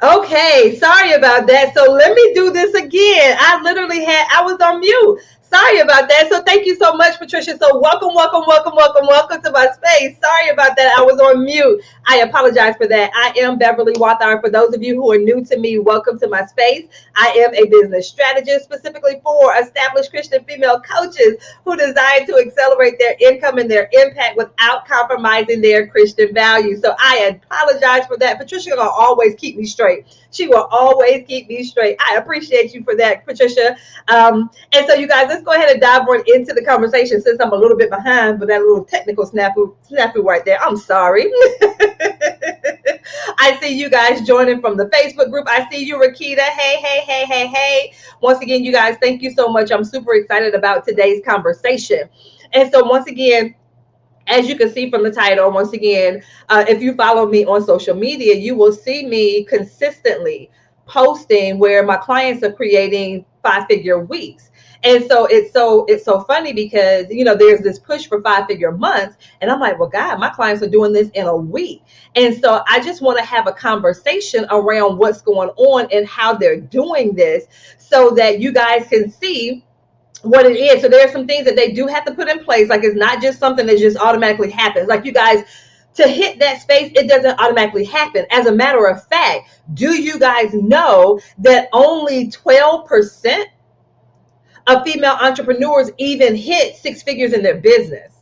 Okay, sorry about that. So let me do this again. I was on mute. Sorry about that. So thank you so much, Patricia. So welcome to my space. Sorry about that. I was on mute. I apologize for that. I am Beverly Wathar. For those of you who are new to me, welcome to my space. I am a business strategist specifically for established Christian female coaches who desire to accelerate their income and their impact without compromising their Christian values. So I apologize for that. Patricia will always keep me straight. She will always keep me straight. I appreciate you for that, Patricia. And so, you guys, let's go ahead and dive more into the conversation since I'm a little bit behind with that little technical snafu right there. I'm sorry. I see you guys joining from the Facebook group. I see you, Rakita. Hey. Once again, you guys, thank you so much. I'm super excited about today's conversation. And so, once again, as you can see from the title, once again, if you follow me on social media, you will see me consistently posting where my clients are creating 5-figure weeks. And so it's so funny because there's this push for 5-figure months, and I'm like, well, God, my clients are doing this in a week. And so I just want to have a conversation around what's going on and how they're doing this, so that you guys can see what it is. So there are some things that they do have to put in place. Like, it's not just something that just automatically happens. Like, you guys, to hit that space, it doesn't automatically happen. As a matter of fact, do you guys know that only 12% of female entrepreneurs even hit 6 figures in their business?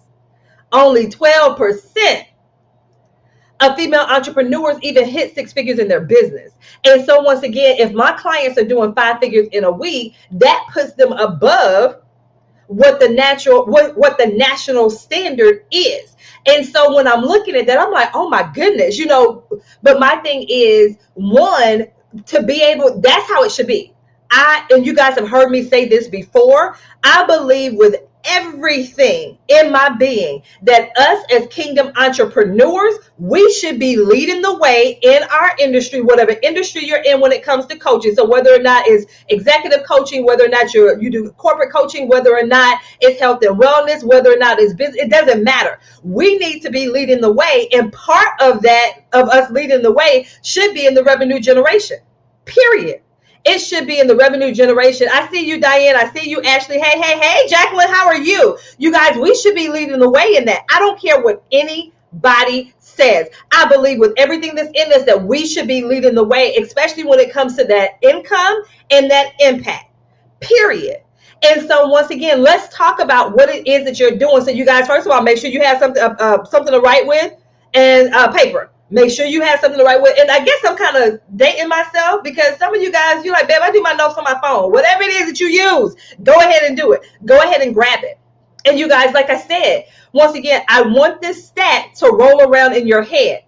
Only 12% of female entrepreneurs even hit 6 figures in their business. And so, once again, if my clients are doing 5 figures in a week, that puts them above what the national standard is. And so when I'm looking at that, I'm like, oh my goodness, but my thing is, one, to be able, that's how it should be. And you guys have heard me say this before, I believe with everything in my being that us as kingdom entrepreneurs, we should be leading the way in our industry, whatever industry you're in, when it comes to coaching. So whether or not it's executive coaching, whether or not you do corporate coaching, whether or not it's health and wellness, whether or not it's business, it doesn't matter. We need to be leading the way, and part of that, of us leading the way, should be in the revenue generation, period. It should be in the revenue generation. I see you, Diane. I see you, Ashley. Hey, Jacqueline, how are you? You guys, we should be leading the way in that. I don't care what anybody says. I believe with everything that's in us that we should be leading the way, especially when it comes to that income and that impact, period. And so, once again, let's talk about what it is that you're doing. So, you guys, first of all, make sure you have something to write with, and paper. Make sure you have something to write with. And I guess I'm kind of dating myself, because some of you guys, you're like, babe, I do my notes on my phone. Whatever it is that you use, go ahead and do it. Go ahead and grab it. And you guys, like I said, once again, I want this stat to roll around in your head.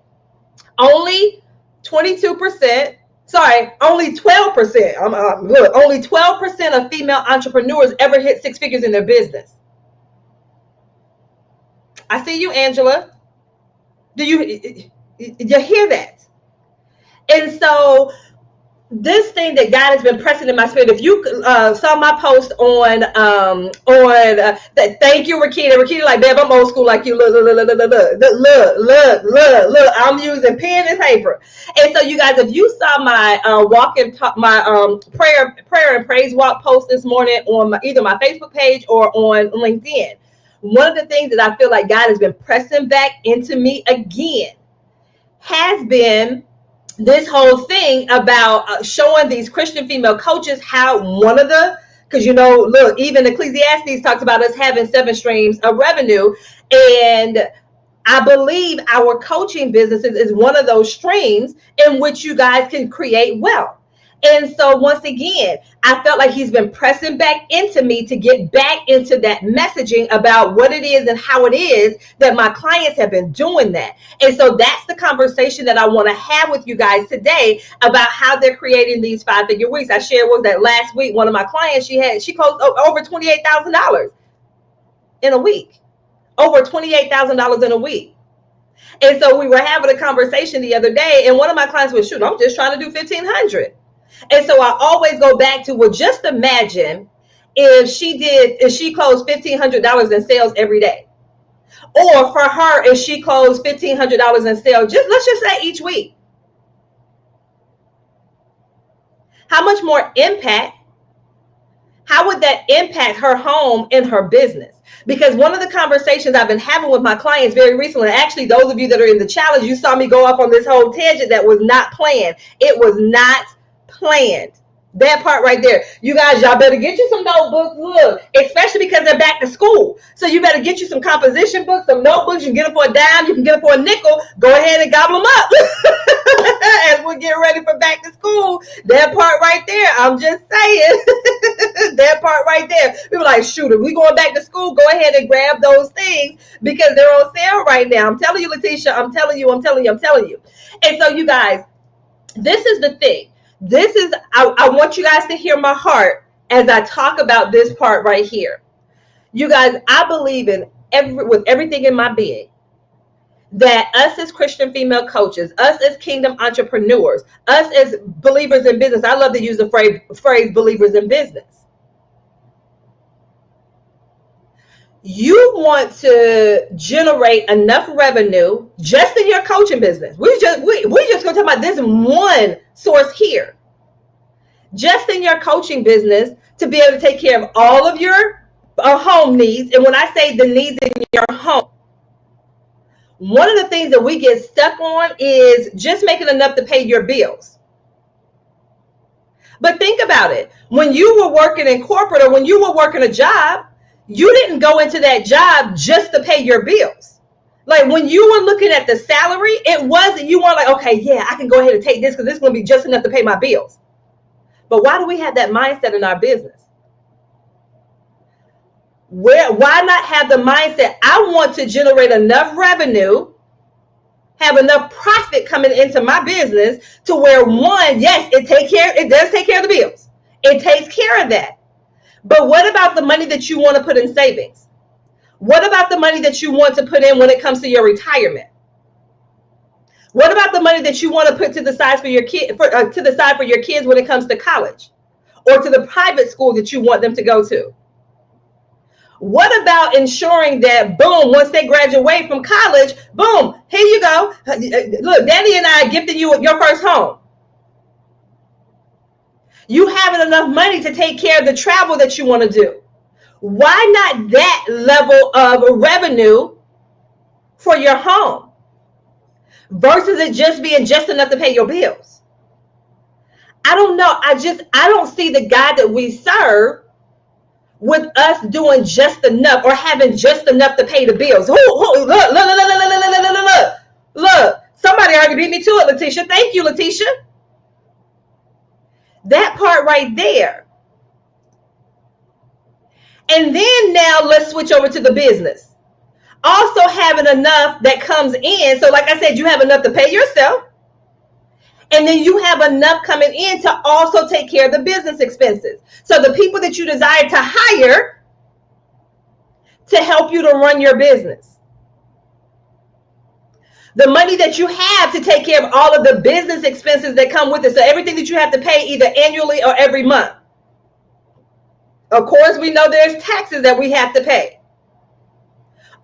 Only 22%, sorry, only 12%, only 12% of female entrepreneurs ever hit 6 figures in their business. I see you, Angela. Do you hear that? And so, this thing that God has been pressing in my spirit. If you saw my post on that, thank you, Rakita. Rakita, like, babe, I'm old school like you. Look. I'm using pen and paper. And so, you guys, if you saw my prayer and praise walk post this morning on either my Facebook page or on LinkedIn, one of the things that I feel like God has been pressing back into me again has been this whole thing about showing these Christian female coaches how because look, even Ecclesiastes talks about us having 7 streams of revenue, and I believe our coaching businesses is one of those streams in which you guys can create wealth. And so, once again, I felt like he's been pressing back into me to get back into that messaging about what it is and how it is that my clients have been doing that. And so that's the conversation that I want to have with you guys today about how they're creating these 5-figure weeks. I shared was that last week, one of my clients, she closed over $28,000 in a week. Over $28,000 in a week. And so we were having a conversation the other day, and one of my clients was, shoot, I'm just trying to do $1,500. And so I always go back to, well, just imagine if she closed $1,500 in sales every day, or for her, if she closed $1,500 in sales, let's just say each week. How much more impact? How would that impact her home and her business? Because one of the conversations I've been having with my clients very recently, actually, those of you that are in the challenge, you saw me go off on this whole tangent that was not planned. It was not planned. That part right there. You guys, y'all better get you some notebooks. Look, especially because they're back to school. So you better get you some composition books, some notebooks. You can get them for a dime. You can get them for a nickel. Go ahead and gobble them up as we get ready for back to school. That part right there. I'm just saying. That part right there. People are like, shoot, if we going back to school, go ahead and grab those things because they're on sale right now. I'm telling you, Letitia. I'm telling you. And so you guys, this is the thing. I want you guys to hear my heart as I talk about this part right here. You guys, I believe with everything in my being that us as Christian female coaches, us as kingdom entrepreneurs, us as believers in business, I love to use the phrase believers in business. You want to generate enough revenue just in your coaching business. We're just going to talk about this one source here. Just in your coaching business to be able to take care of all of your home needs. And when I say the needs in your home, one of the things that we get stuck on is just making enough to pay your bills. But think about it. When you were working in corporate or when you were working a job, you didn't go into that job just to pay your bills. Like when you were looking at the salary, it wasn't, you weren't like, okay, yeah, I can go ahead and take this because this is going to be just enough to pay my bills. But why do we have that mindset in our business? Why not have the mindset, I want to generate enough revenue, have enough profit coming into my business to where one, yes, it does take care of the bills. It takes care of that. But what about the money that you want to put in savings? What about the money that you want to put in when it comes to your retirement? What about the money that you want to put to the side for your kids when it comes to college or to the private school that you want them to go to? What about ensuring that, boom, once they graduate from college, boom, here you go. Look, Daddy and I gifted you your first home. You having enough money to take care of the travel that you want to do. Why not that level of revenue for your home versus it just being just enough to pay your bills? I don't know. I don't see the God that we serve with us doing just enough or having just enough to pay the bills. Look. Somebody already beat me to it, Letitia. Thank you, Letitia. That part right there. And then now let's switch over to the business. Also having enough that comes in. So like I said, you have enough to pay yourself. And then you have enough coming in to also take care of the business expenses. So the people that you desire to hire to help you to run your business. The money that you have to take care of all of the business expenses that come with it. So everything that you have to pay either annually or every month. Of course, we know there's taxes that we have to pay.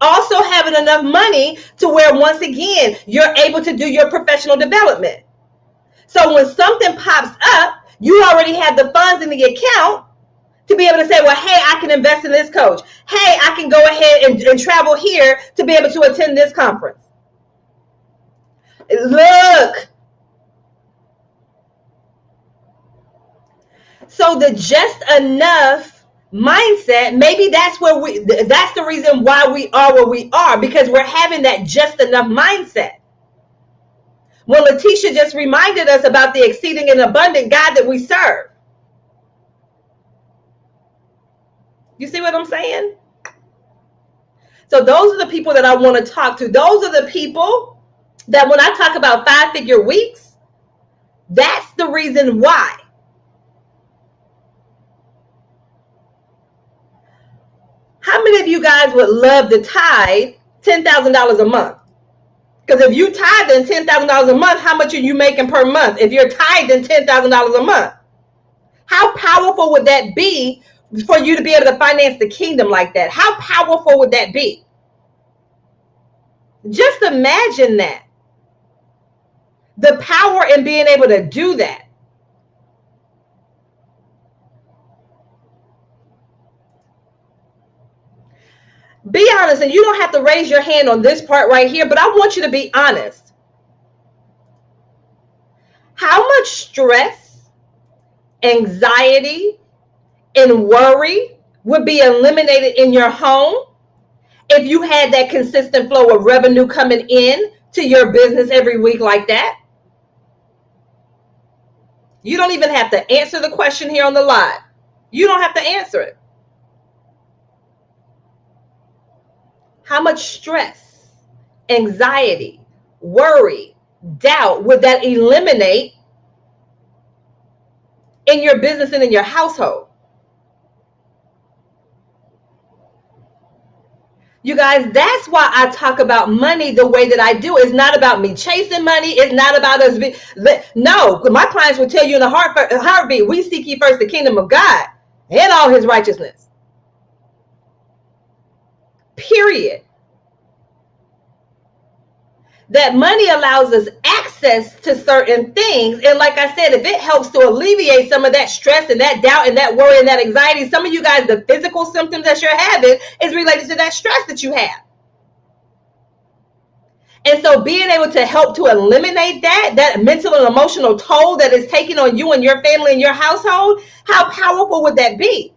Also having enough money to where, once again, you're able to do your professional development. So when something pops up, you already have the funds in the account to be able to say, well, hey, I can invest in this coach. Hey, I can go ahead and travel here to be able to attend this conference. Look. So the just enough mindset, maybe that's the reason why we are where we are, because we're having that just enough mindset. When Letitia just reminded us about the exceeding and abundant God that we serve. You see what I'm saying? So those are the people that I want to talk to. Those are the people that when I talk about 5-figure weeks, that's the reason why. How many of you guys would love to tithe $10,000 a month? Because if you tithing $10,000 a month, how much are you making per month? If you're tithing $10,000 a month, how powerful would that be for you to be able to finance the kingdom like that? How powerful would that be? Just imagine that. The power in being able to do that. Be honest, and you don't have to raise your hand on this part right here, but I want you to be honest. How much stress, anxiety, and worry would be eliminated in your home if you had that consistent flow of revenue coming in to your business every week like that? You don't even have to answer the question here on the live. You don't have to answer it. How much stress, anxiety, worry, doubt would that eliminate in your business and in your household? You guys, that's why I talk about money the way that I do. It's not about me chasing money. It's not about us. No, my clients will tell you in a heartbeat, we seek ye first the kingdom of God and all his righteousness. Period. That money allows us access to certain things. And like I said, if it helps to alleviate some of that stress and that doubt and that worry and that anxiety, some of you guys, the physical symptoms that you're having is related to that stress that you have. And so being able to help to eliminate that mental and emotional toll that is taking on you and your family and your household, how powerful would that be?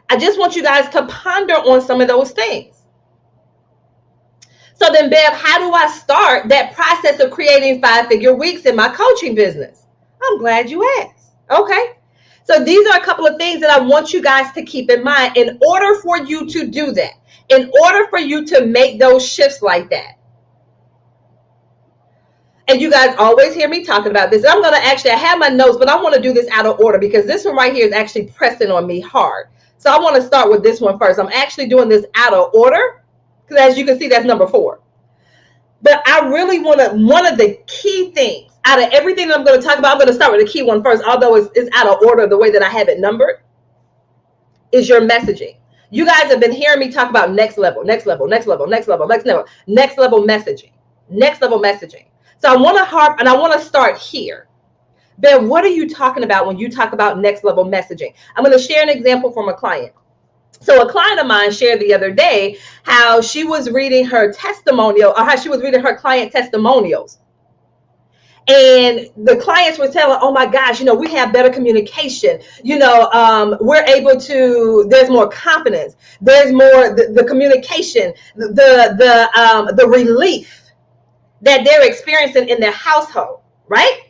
I just want you guys to ponder on some of those things. So then, Bev, how do I start that process of creating 5-figure weeks in my coaching business? I'm glad you asked. Okay. So these are a couple of things that I want you guys to keep in mind in order for you to do that, in order for you to make those shifts like that. And you guys always hear me talking about this. I'm going to I have my notes, but I want to do this out of order because this one right here is actually pressing on me hard. So I want to start with this one first. I'm actually doing this out of order, because as you can see, that's number 4. But I really want to, one of the key things out of everything that I'm going to talk about, I'm going to start with the key one first, although it's out of order the way that I have it numbered, is your messaging. You guys have been hearing me talk about next level, next level, next level, next level, next level, next level messaging, next level messaging. So I want to harp and I want to start here. Ben, what are you talking about when you talk about next level messaging? I'm going to share an example from a client. So a client of mine shared the other day how she was reading her testimonial, or how she was reading her client testimonials. And the clients were telling, oh my gosh, we have better communication. We're able to, there's more confidence. There's more, the communication, the relief that they're experiencing in their household, right?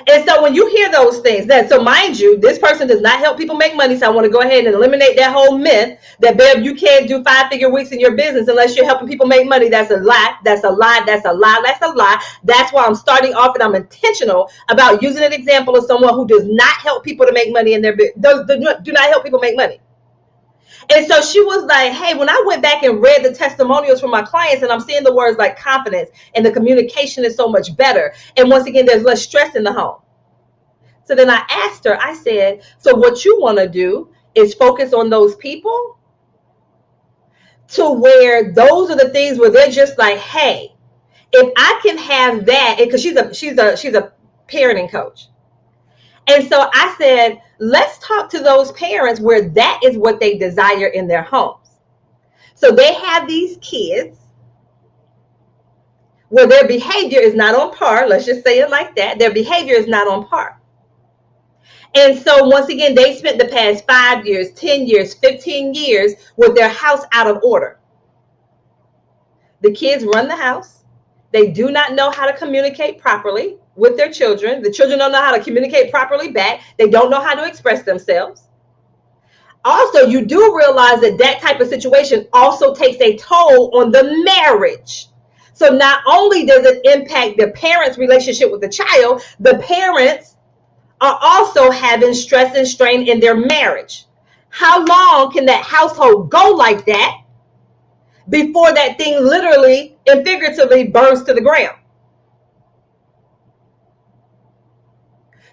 And so when you hear those things, so mind you, this person does not help people make money. So I want to go ahead and eliminate that whole myth that, Bev, you can't do 5-figure weeks in your business unless you're helping people make money. That's a lie. That's a lie. That's a lie. That's a lie. That's why I'm starting off and I'm intentional about using an example of someone who does not help people to make money in their business, do not help people make money. And so she was like, hey, when I went back and read the testimonials from my clients and I'm seeing the words like confidence and the communication is so much better. And once again, there's less stress in the home. So then I asked her, I said, so what you want to do is focus on those people to where those are the things where they're just like, hey, if I can have that, because she's a parenting coach. And so I said, let's talk to those parents where that is what they desire in their homes. So they have these kids where their behavior is not on par. Let's just say it like that. Their behavior is not on par. And so once again, they spent the past 5 years, 10 years, 15 years with their house out of order. The kids run the house. They do not know how to communicate properly with their children. The children don't know how to communicate properly back. They don't know how to express themselves. Also, you do realize that that type of situation also takes a toll on the marriage. So not only does it impact the parents' relationship with the child, the parents are also having stress and strain in their marriage. How long can that household go like that before that thing literally and figuratively burns to the ground?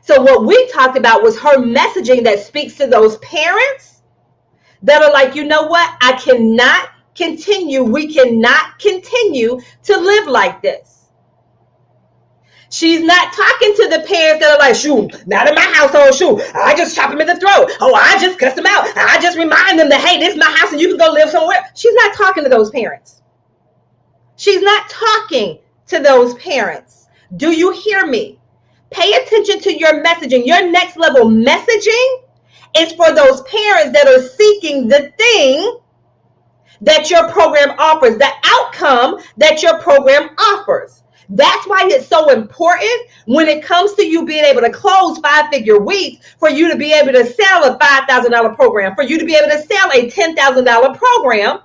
So what we talked about was her messaging that speaks to those parents that are like, you know what? I cannot continue. We cannot continue to live like this. She's not talking to the parents that are like, shoot, not in my household, shoot, I just chop them in the throat. Oh, I just cuss them out. I just remind them that, hey, this is my house and you can go live somewhere. She's not talking to those parents. She's not talking to those parents. Do you hear me? Pay attention to your messaging. Your next level messaging is for those parents that are seeking the thing that your program offers, the outcome that your program offers. That's why it's so important when it comes to you being able to close 5-figure weeks, for you to be able to sell a $5,000 program, for you to be able to sell a $10,000 program.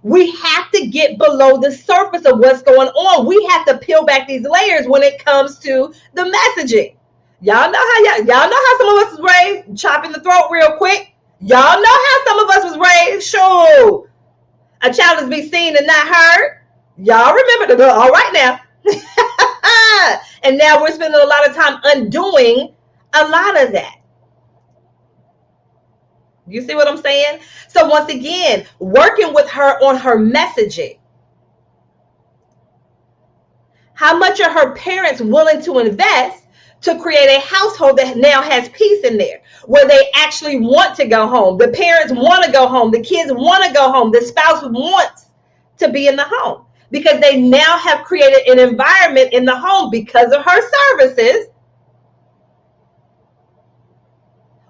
We have to get below the surface of what's going on. We have to peel back these layers when it comes to the messaging. Y'all know how some of us was raised, chopping the throat real quick. Y'all know how some of us was raised. Sure, a child is be seen and not heard. Y'all remember the all right now. And now we're spending a lot of time undoing a lot of that. You see what I'm saying? So once again, working with her on her messaging. How much are her parents willing to invest to create a household that now has peace in there, where they actually want to go home? The parents want to go home. The kids want to go home. The spouse wants to be in the home, because they now have created an environment in the home because of her services,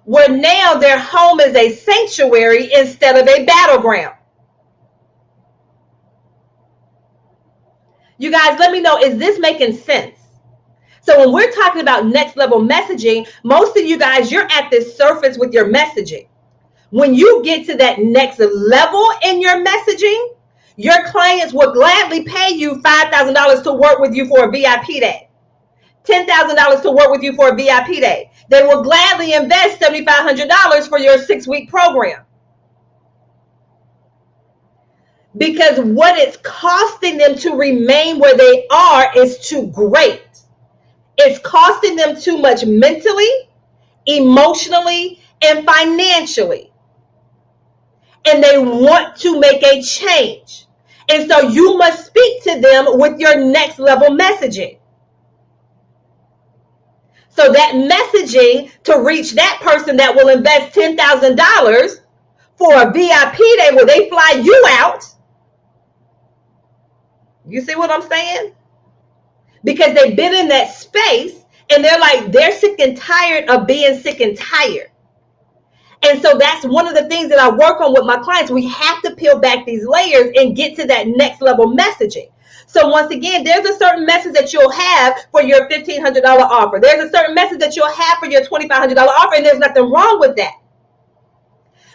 where now their home is a sanctuary instead of a battleground. You guys, let me know, is this making sense? So when we're talking about next level messaging, most of you guys, you're at this surface with your messaging. When you get to that next level in your messaging, your clients will gladly pay you $5,000 to work with you for a VIP day, $10,000 to work with you for a VIP day. They will gladly invest $7,500 for your 6-week program. Because what it's costing them to remain where they are is too great. It's costing them too much mentally, emotionally, and financially. And they want to make a change. And so you must speak to them with your next level messaging. So that messaging to reach that person that will invest $10,000 for a VIP day where they fly you out. You see what I'm saying? Because they've been in that space and they're sick and tired of being sick and tired. And so that's one of the things that I work on with my clients. We have to peel back these layers and get to that next level messaging. So once again, there's a certain message that you'll have for your $1,500 offer. There's a certain message that you'll have for your $2,500 offer, and there's nothing wrong with that.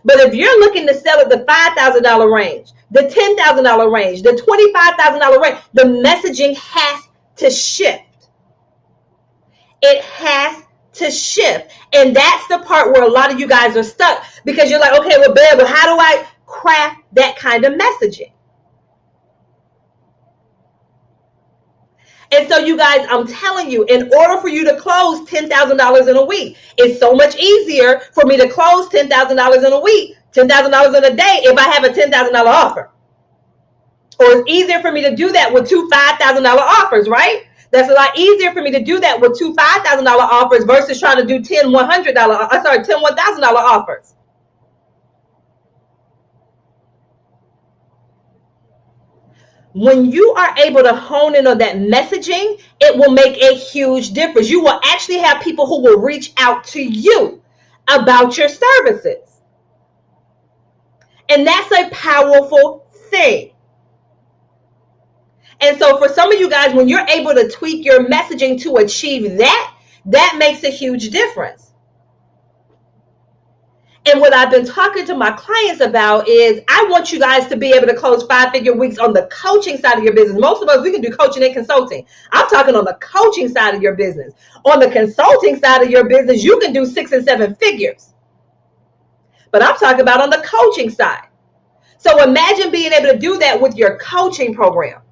But if you're looking to sell at the $5,000 range, the $10,000 range, the $25,000 range, the messaging has to shift. It has to shift. And that's the part where a lot of you guys are stuck, because you're like, okay, well, babe, but how do I craft that kind of messaging? And so you guys, I'm telling you, in order for you to close $10,000 in a week, it's so much easier for me to close $10,000 in a week, $10,000 in a day, if I have a $10,000 offer. Or it's easier for me to do that with two $5,000 offers, right? That's a lot easier for me to do that with two $5,000 offers versus trying to do 10 $1,000 offers. When you are able to hone in on that messaging, it will make a huge difference. You will actually have people who will reach out to you about your services. And that's a powerful thing. And so for some of you guys, when you're able to tweak your messaging to achieve that, that makes a huge difference. And what I've been talking to my clients about is I want you guys to be able to close 5-figure weeks on the coaching side of your business. Most of us, we can do coaching and consulting. I'm talking on the coaching side of your business. On the consulting side of your business, you can do 6 and 7 figures. But I'm talking about on the coaching side. So imagine being able to do that with your coaching program,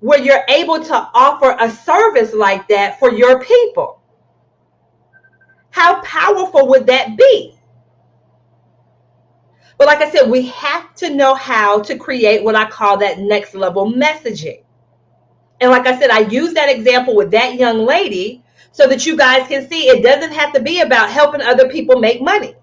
where you're able to offer a service like that for your people. How powerful would that be? But like I said, we have to know how to create what I call that next level messaging. And like I said, I use that example with that young lady so that you guys can see it doesn't have to be about helping other people make money.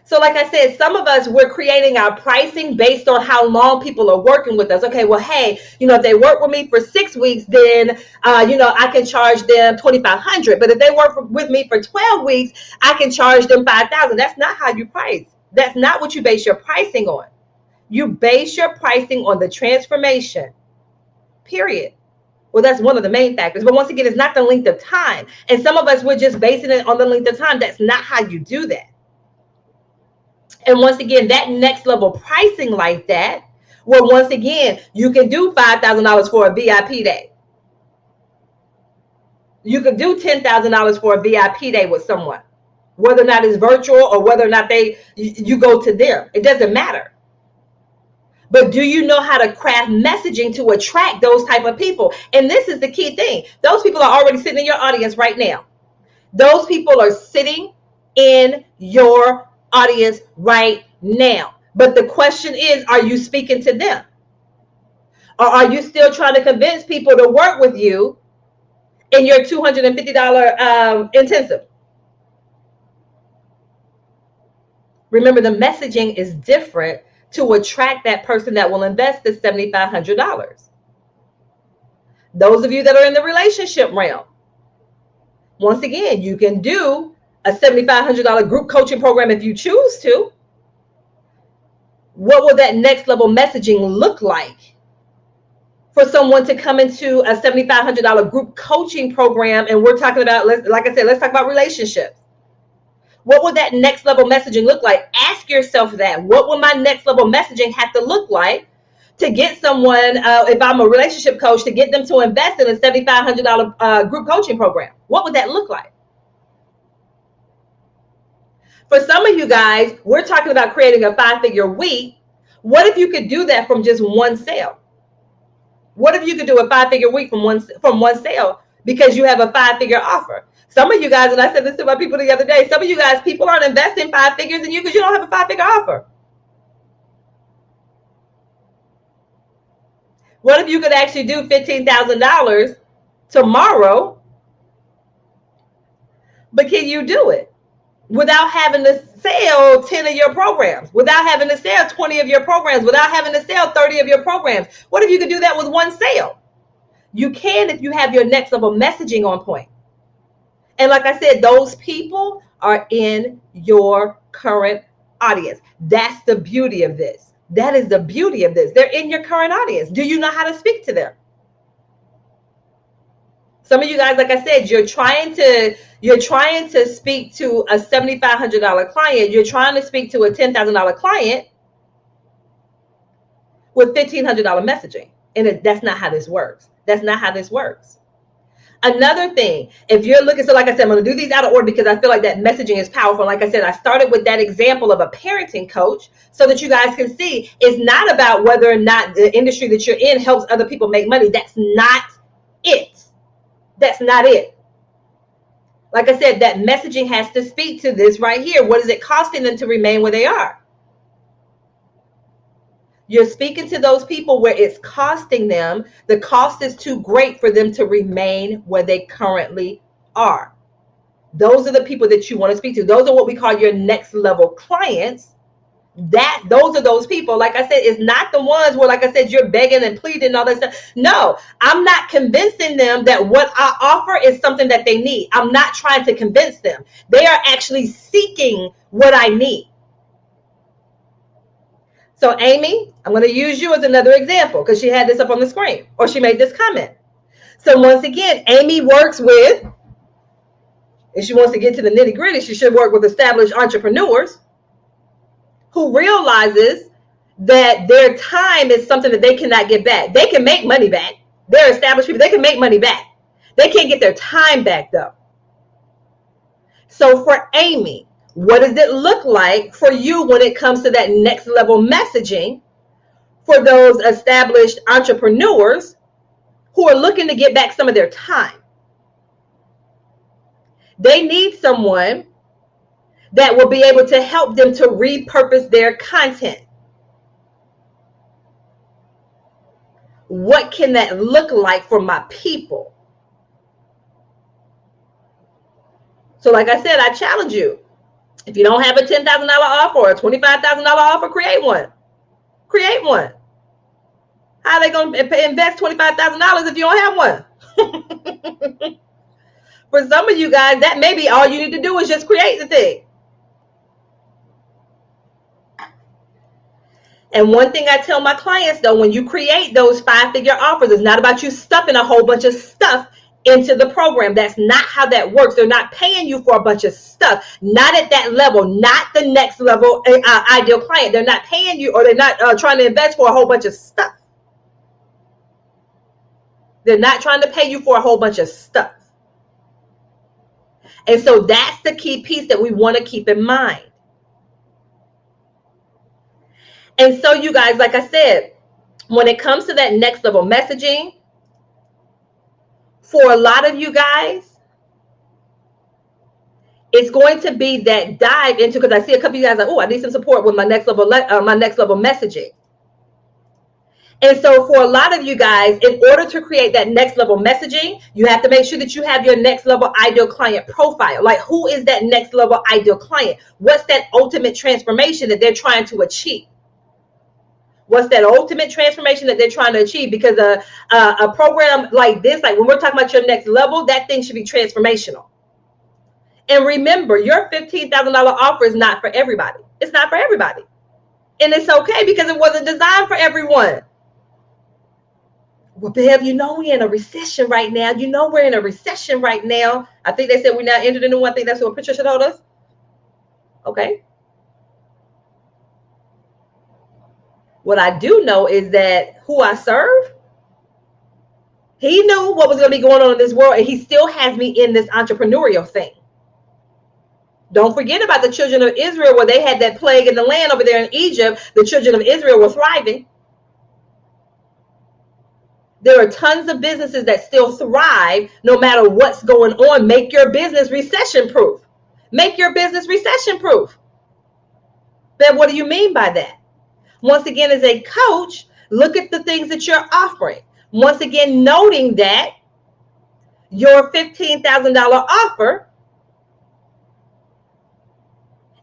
So like I said, some of us, we're creating our pricing based on how long people are working with us. Okay, well, hey, if they work with me for 6 weeks, then, I can charge them $2,500. But if they work with me for 12 weeks, I can charge them $5,000. That's not how you price. That's not what you base your pricing on. You base your pricing on the transformation, period. Well, that's one of the main factors. But once again, it's not the length of time. And some of us, we're just basing it on the length of time. That's not how you do that. And once again, that next level pricing like that, well, once again, you can do $5,000 for a VIP day. You could do $10,000 for a VIP day with someone, whether or not it's virtual or whether or not you go to them. It doesn't matter. But do you know how to craft messaging to attract those type of people? And this is the key thing. Those people are already sitting in your audience right now. Those people are sitting in your audience right now. But the question is, are you speaking to them? Or are you still trying to convince people to work with you in your $250 intensive? Remember, the messaging is different to attract that person that will invest the $7,500. Those of you that are in the relationship realm, once again, you can do a $7,500 group coaching program if you choose to. What will that next level messaging look like for someone to come into a $7,500 group coaching program? And we're talking about, like I said, let's talk about relationships. What will that next level messaging look like? Ask yourself that. What will my next level messaging have to look like to get someone, if I'm a relationship coach, to get them to invest in a $7,500 group coaching program? What would that look like? For some of you guys, we're talking about creating a 5-figure week. What if you could do that from just one sale? What if you could do a 5-figure week from one sale because you have a 5-figure offer? Some of you guys, and I said this to my people the other day, some of you guys, people aren't investing 5 figures in you because you don't have a 5-figure offer. What if you could actually do $15,000 tomorrow, but can you do it without having to sell 10 of your programs, without having to sell 20 of your programs, without having to sell 30 of your programs? What if you could do that with one sale? You can if you have your next level messaging on point. And like I said, those people are in your current audience. That's the beauty of this. That is the beauty of this. They're in your current audience. Do you know how to speak to them? Some of you guys, like I said, you're trying to speak to a $7,500 client. You're trying to speak to a $10,000 client with $1,500 messaging. And that's not how this works. That's not how this works. Another thing, if you're looking, so like I said, I'm going to do these out of order because I feel like that messaging is powerful. Like I said, I started with that example of a parenting coach so that you guys can see it's not about whether or not the industry that you're in helps other people make money. That's not it. That's not it. Like I said, that messaging has to speak to this right here. What is it costing them to remain where they are? You're speaking to those people where it's costing them. The cost is too great for them to remain where they currently are. Those are the people that you want to speak to. Those are what we call your next level clients. Those are those people. Like I said, it's not the ones where, like I said, you're begging and pleading and all that stuff. No, I'm not convincing them that what I offer is something that they need. I'm not trying to convince them. They are actually seeking what I need. So Amy, I'm going to use you as another example because she had this up on the screen or she made this comment. So once again, Amy works with, if she wants to get to the nitty gritty, she should work with established entrepreneurs who realizes that their time is something that they cannot get back. They can make money back. They're established people. They can make money back. They can't get their time back though. So for Amy, what does it look like for you when it comes to that next level messaging for those established entrepreneurs who are looking to get back some of their time? They need someone that will be able to help them to repurpose their content. what can that look like for my people? So like I said, I challenge you. If you don't have a $10,000 offer or a $25,000 offer, create one. Create one. How are they going to invest $25,000 if you don't have one? For some of you guys, that may be all you need to do is just create the thing. And one thing I tell my clients, though, when you create those 5-figure offers, it's not about you stuffing a whole bunch of stuff into the program. That's not how that works. They're not paying you for a bunch of stuff. Not at that level. Not the next level ideal client. They're not paying you, or they're not trying to invest for a whole bunch of stuff. They're not trying to pay you for a whole bunch of stuff. And so that's the key piece that we want to keep in mind. And so you guys, like I said, when it comes to that next level messaging, for a lot of you guys, it's going to be that dive into, because I see a couple of you guys like, oh, I need some support with my next level messaging. And so for a lot of you guys, in order to create that next level messaging, you have to make sure that you have your next level ideal client profile. Like, who is that next level ideal client? What's that ultimate transformation that they're trying to achieve? What's that ultimate transformation that they're trying to achieve? Because a program like this, like when we're talking about your next level, that thing should be transformational. And remember, your $15,000 offer is not for everybody. It's not for everybody. And it's okay, because it wasn't designed for everyone. Well, Bev, you know we're in a recession right now. You know we're in a recession right now. I think they said we now entered into one. I think that's what Patricia told us. Okay. What I do know is that who I serve, he knew what was going to be going on in this world, and he still has me in this entrepreneurial thing. Don't forget about the children of Israel, where they had that plague in the land over there in Egypt. The children of Israel were thriving. There are tons of businesses that still thrive no matter what's going on. Make your business recession proof. Make your business recession proof. Then what do you mean by that? Once again, as a coach, look at the things that you're offering. Once again, noting that your $15,000 offer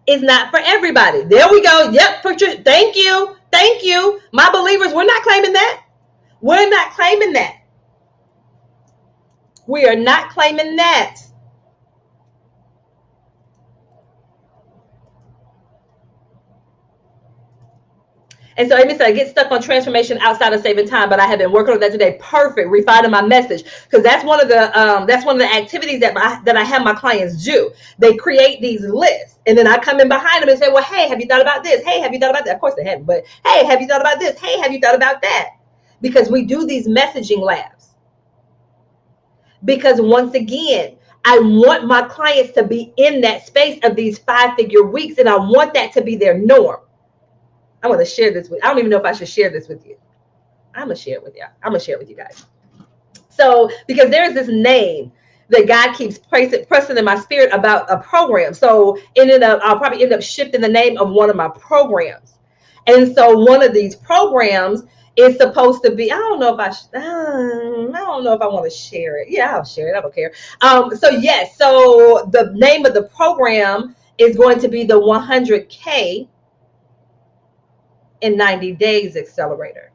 is not for everybody. There we go. Yep. Thank you. Thank you. My believers, we're not claiming that. We're not claiming that. We are not claiming that. And so Amy said, I get stuck on transformation outside of saving time, but I have been working on that today. Perfect. Refining my message. Because that's one of the activities that I have my clients do. They create these lists. And then I come in behind them and say, well, hey, have you thought about this? Hey, have you thought about that? Of course they haven't, but hey, have you thought about this? Hey, have you thought about that? Because we do these messaging labs. Because once again, I want my clients to be in that space of these 5-figure weeks, and I want that to be their norm. I want to share this with, I don't even know if I should share this with you. I'm going to share it with you. I'm going to share it with you guys. So, because there's this name that God keeps pressing in my spirit about a program. So I'll probably end up shifting the name of one of my programs. And so one of these programs is supposed to be, I don't know if I want to share it. Yeah, I'll share it. I don't care. So the name of the program is going to be the 100K in 90 Days Accelerator.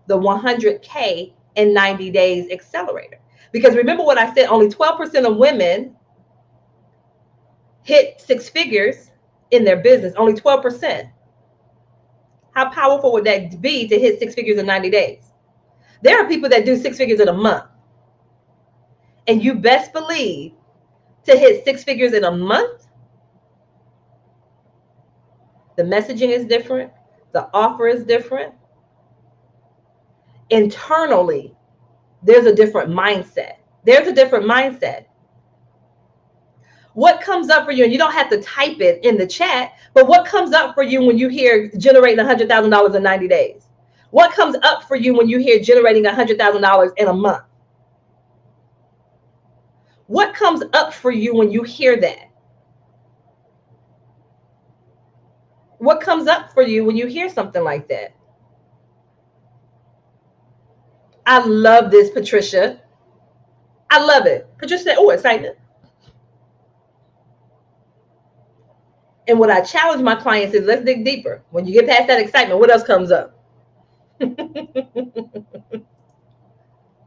The 100K in 90 Days Accelerator. Because remember what I said, only 12% of women hit 6 figures in their business. Only 12%. How powerful would that be to hit 6 figures in 90 days? There are people that do 6 figures in a month. And you best believe to hit 6 figures in a month, the messaging is different. The offer is different. Internally, there's a different mindset. There's a different mindset. What comes up for you, and you don't have to type it in the chat, but what comes up for you when you hear generating $100,000 in 90 days? What comes up for you when you hear generating $100,000 in a month? What comes up for you when you hear that? What comes up for you when you hear something like that? I love this, Patricia. I love it. Patricia said, oh, excitement. And what I challenge my clients is, let's dig deeper. When you get past that excitement, what else comes up?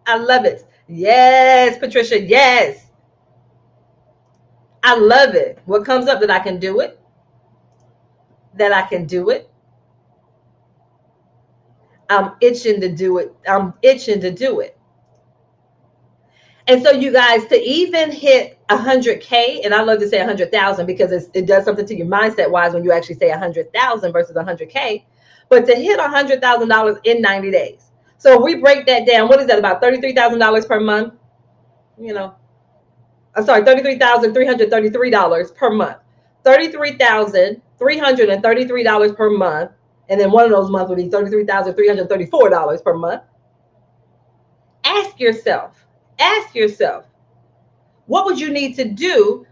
I love it. Yes, Patricia, yes. I love it. What comes up? That I can do it. That I can do it. I'm itching to do it. I'm itching to do it. And so you guys, to even hit 100K, and I love to say 100,000 because it does something to your mindset wise when you actually say 100,000 versus 100K, but to hit $100,000 in 90 days. So if we break that down, what is that, about $33,000 per month? You know, I'm sorry, $33,333 per month. $33,333 per month. And then one of those months would be $33,334 per month. Ask yourself, what would you need to do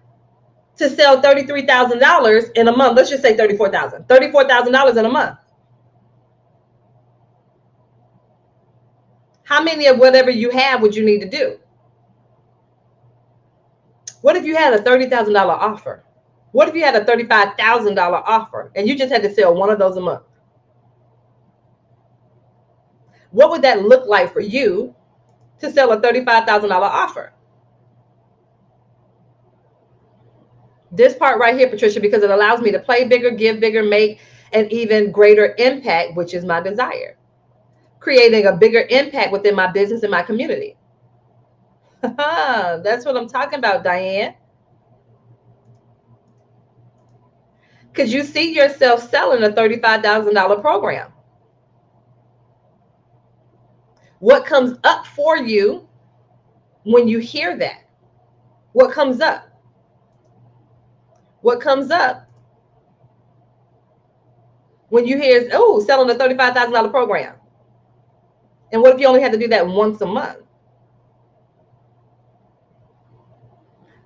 to sell $33,000 in a month? Let's just say $34,000 in a month. How many of whatever you have would you need to do? What if you had a $30,000 offer? What if you had a $35,000 offer and you just had to sell one of those a month? What would that look like for you to sell a $35,000 offer? This part right here, Patricia, because it allows me to play bigger, give bigger, make an even greater impact, which is my desire. Creating a bigger impact within my business and my community. That's what I'm talking about, Diane. Could you see yourself selling a $35,000 program? What comes up for you when you hear that? What comes up? What comes up when you hear, oh, selling a $35,000 program? And what if you only had to do that once a month?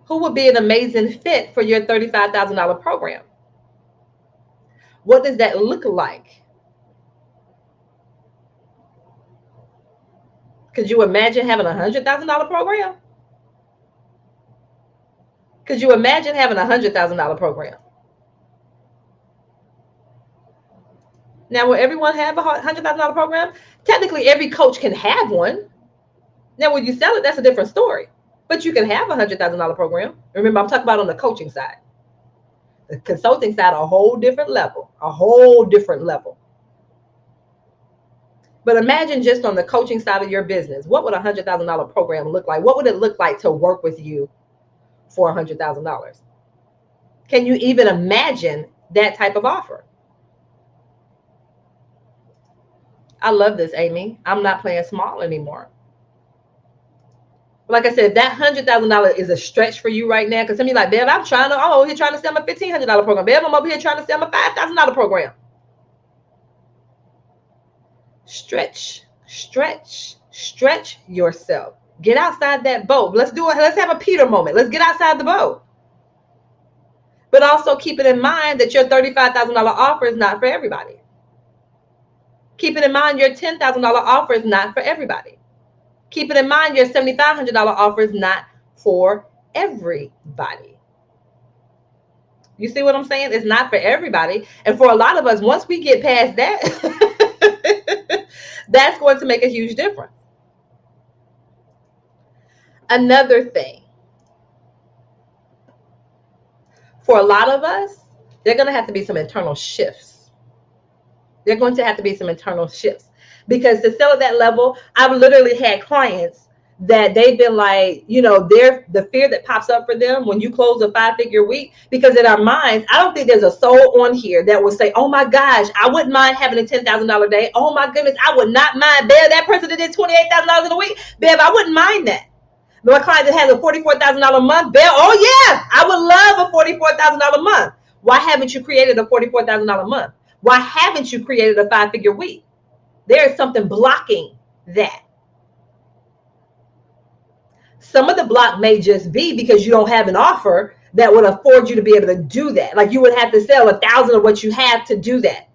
Who would be an amazing fit for your $35,000 program? What does that look like? Could you imagine having a $100,000 program? Could you imagine having a $100,000 program? Now, will everyone have a $100,000 program? Technically, every coach can have one. Now, when you sell it, that's a different story. But you can have a $100,000 program. Remember, I'm talking about on the coaching side. The consulting side, a whole different level. A whole different level. But imagine just on the coaching side of your business, what would a $100,000 program look like? What would it look like to work with you for $100,000? Can you even imagine that type of offer? I love this, Amy. I'm not playing small anymore. Like I said, that $100,000 is a stretch for you right now. Because some of you like, Bev, I'm over here trying to sell my $1,500 program. Bev, I'm over here trying to sell my $5,000 program. Stretch yourself. Get outside that boat. Let's do it. Let's have a Peter moment. Let's get outside the boat. But also keep it in mind that your $35,000 offer is not for everybody. Keep it in mind your $10,000 offer is not for everybody. Keep it in mind your $7,500 offer is not for everybody. You see what I'm saying? It's not for everybody. And for a lot of us, once we get past that, that's going to make a huge difference. Another thing, for a lot of us, there are going to have to be some internal shifts. They're going to have to be some internal shifts. Because to sell at that level, I've literally had clients that they've been like, the fear that pops up for them when you close a 5-figure week, because in our minds, I don't think there's a soul on here that will say, oh my gosh, I wouldn't mind having a $10,000 day. Oh my goodness, I would not mind. Bev, that person that did $28,000 in a week, Bev, I wouldn't mind that. My client that has a $44,000 a month, Bev, oh yeah, I would love a $44,000 a month. Why haven't you created a $44,000 a month? Why haven't you created a 5-figure week? There is something blocking that. Some of the block may just be because you don't have an offer that would afford you to be able to do that. Like you would have to sell 1,000 of what you have to do that.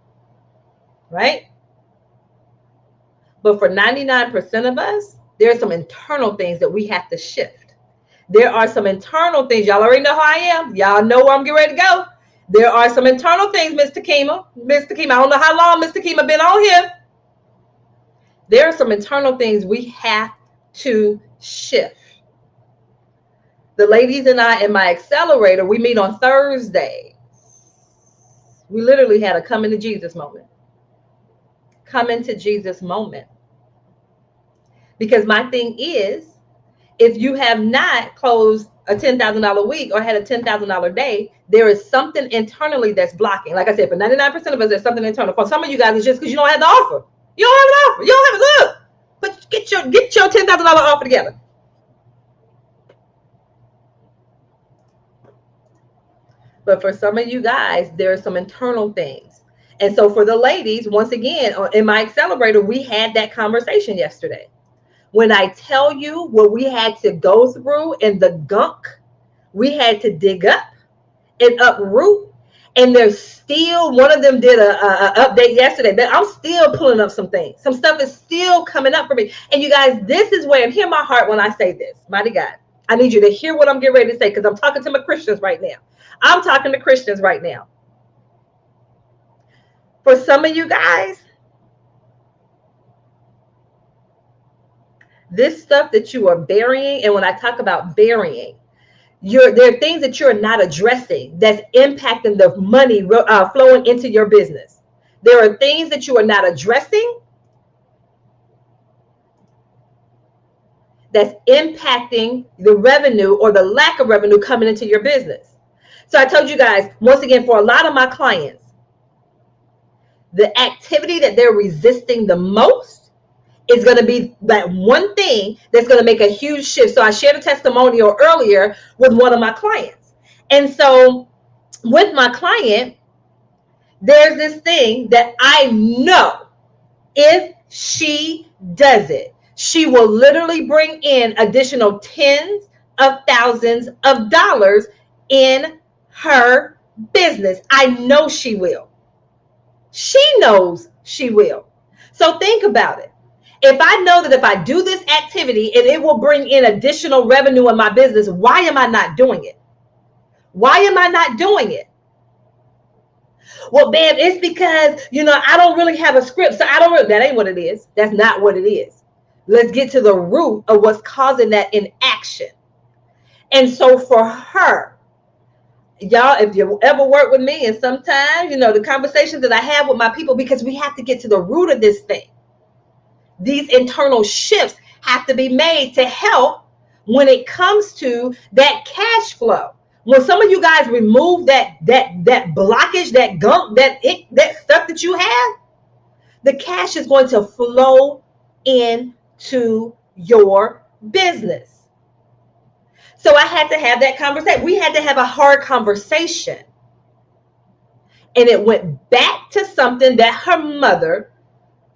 Right? But for 99% of us, there are some internal things that we have to shift. There are some internal things. Y'all already know how I am. Y'all know where I'm getting ready to go. There are some internal things, Mr. Kima. Mr. Kima, I don't know how long Mr. Kima been on here. There are some internal things we have to shift. The ladies and I in my accelerator, we meet on Thursday. We literally had a come into Jesus moment. Come into Jesus moment. Because my thing is, if you have not closed a $10,000 week or had a $10,000 day, there is something internally that's blocking. Like I said, for 99% of us, there's something internal. For some of you guys, it's just because you don't have the offer. You don't have an offer. You don't have a look. But get your $10,000 offer together. But for some of you guys, there are some internal things. And so for the ladies, once again, in my accelerator, we had that conversation yesterday. When I tell you what we had to go through and the gunk we had to dig up and uproot, and there's still, one of them did a update yesterday, but I'm still pulling up some things. Some stuff is still coming up for me. And you guys, this is where, and hear my heart when I say this, mighty God, I need you to hear what I'm getting ready to say, because I'm talking to my Christians right now. I'm talking to Christians right now. For some of you guys, this stuff that you are burying, and when I talk about burying, there are things that you're not addressing that's impacting the money flowing into your business. There are things that you are not addressing that's impacting the revenue or the lack of revenue coming into your business. So I told you guys, once again, for a lot of my clients, the activity that they're resisting the most is going to be that one thing that's going to make a huge shift. So I shared a testimonial earlier with one of my clients. And so with my client, there's this thing that I know if she does it, she will literally bring in additional tens of thousands of dollars in her business. I know she will. She knows she will. So think about it. If I know that if I do this activity and it will bring in additional revenue in my business, why am I not doing it? Why am I not doing it? Well, babe, it's because, I don't really have a script. So that ain't what it is. That's not what it is. Let's get to the root of what's causing that inaction. And so for her, y'all, if you ever work with me, and sometimes, the conversations that I have with my people, because we have to get to the root of this thing. These internal shifts have to be made to help when it comes to that cash flow. When some of you guys remove that blockage, that gunk, that stuff that you have, the cash is going to flow into your business. So I had to have that conversation. We had to have a hard conversation. And it went back to something that her mother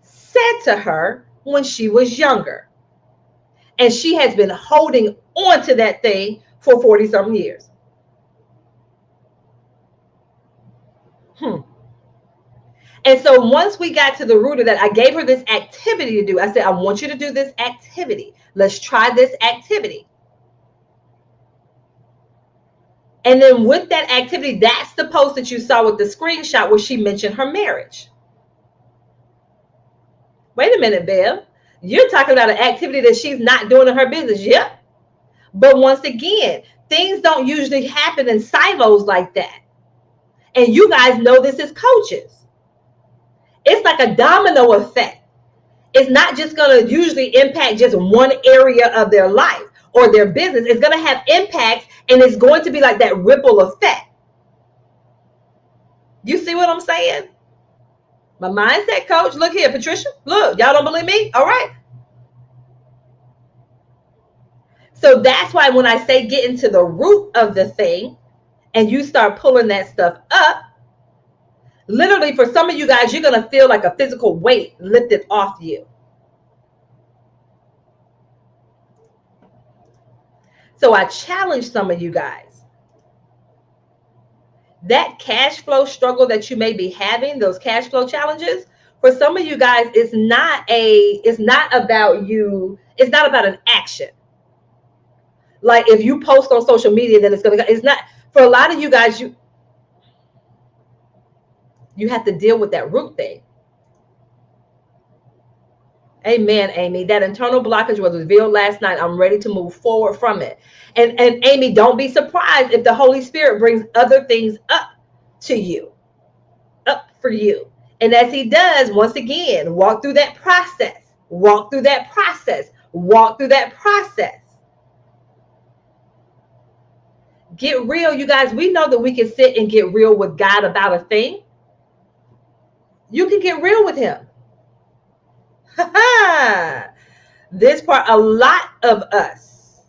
said to her when she was younger. And she has been holding on to that thing for 40-something years. And so once we got to the root of that, I gave her this activity to do. I said, I want you to do this activity. Let's try this activity. And then with that activity, that's the post that you saw with the screenshot where she mentioned her marriage. Wait a minute, Bev. You're talking about an activity that she's not doing in her business. Yep. But once again, things don't usually happen in silos like that. And you guys know this as coaches. It's like a domino effect. It's not just going to usually impact just one area of their life or their business. It's going to have impacts, and it's going to be like that ripple effect. You see what I'm saying? My mindset coach, look here, Patricia, look, y'all don't believe me? All right. So that's why when I say get into the root of the thing and you start pulling that stuff up, literally for some of you guys, you're going to feel like a physical weight lifted off you. So I challenge some of you guys. That cash flow struggle that you may be having, those cash flow challenges, For some of you guys, it's not about you. It's not about an action. Like if you post on social media, then it's not. For a lot of you guys, you have to deal with that root thing. Amen, Amy. That internal blockage was revealed last night. I'm ready to move forward from it. And Amy, don't be surprised if the Holy Spirit brings other things up to you, up for you. And as he does, once again, walk through that process. Walk through that process. Walk through that process. Get real, you guys. We know that we can sit and get real with God about a thing. You can get real with him. This part, a lot of us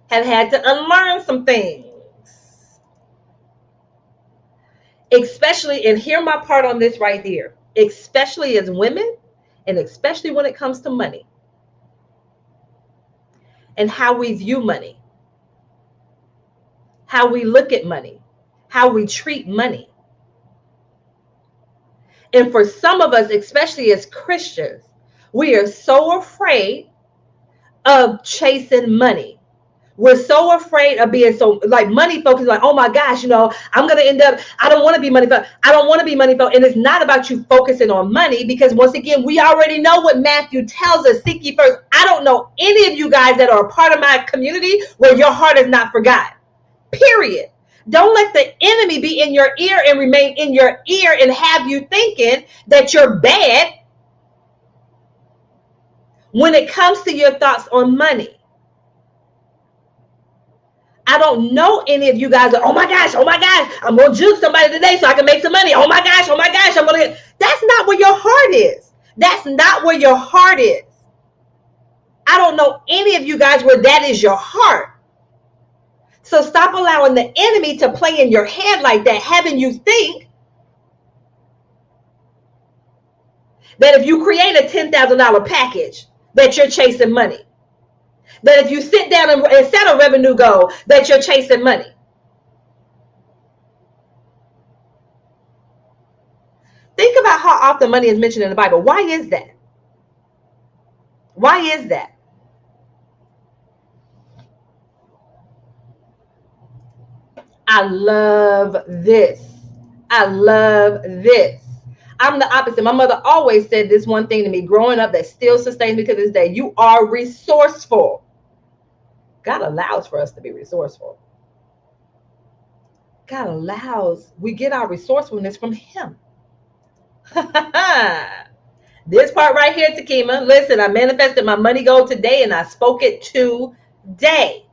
have had to unlearn some things. Especially, and hear my part on this right here, especially as women, and especially when it comes to money and how we view money, how we look at money, how we treat money. And for some of us, especially as Christians, we are so afraid of chasing money. We're so afraid of being so like money focused, like, oh my gosh, I'm going to end up, I don't want to be money focused. I don't want to be money focused. And it's not about you focusing on money, because once again, we already know what Matthew tells us, seek ye first. I don't know any of you guys that are a part of my community where your heart is not for God, period. Don't let the enemy be in your ear and remain in your ear and have you thinking that you're bad when it comes to your thoughts on money. I don't know any of you guys are, oh my gosh, I'm going to juke somebody today so I can make some money. Oh my gosh, I'm going to. That's not where your heart is. That's not where your heart is. I don't know any of you guys where that is your heart. So stop allowing the enemy to play in your head like that, having you think that if you create a $10,000 package, that you're chasing money. That if you sit down and set a revenue goal, that you're chasing money. Think about how often money is mentioned in the Bible. Why is that? Why is that? I love this. I love this. I'm the opposite. My mother always said this one thing to me growing up that still sustains me to this day. You are resourceful. God allows for us to be resourceful. God allows. We get our resourcefulness from him. This part right here, Takima. Listen, I manifested my money goal today and I spoke it today.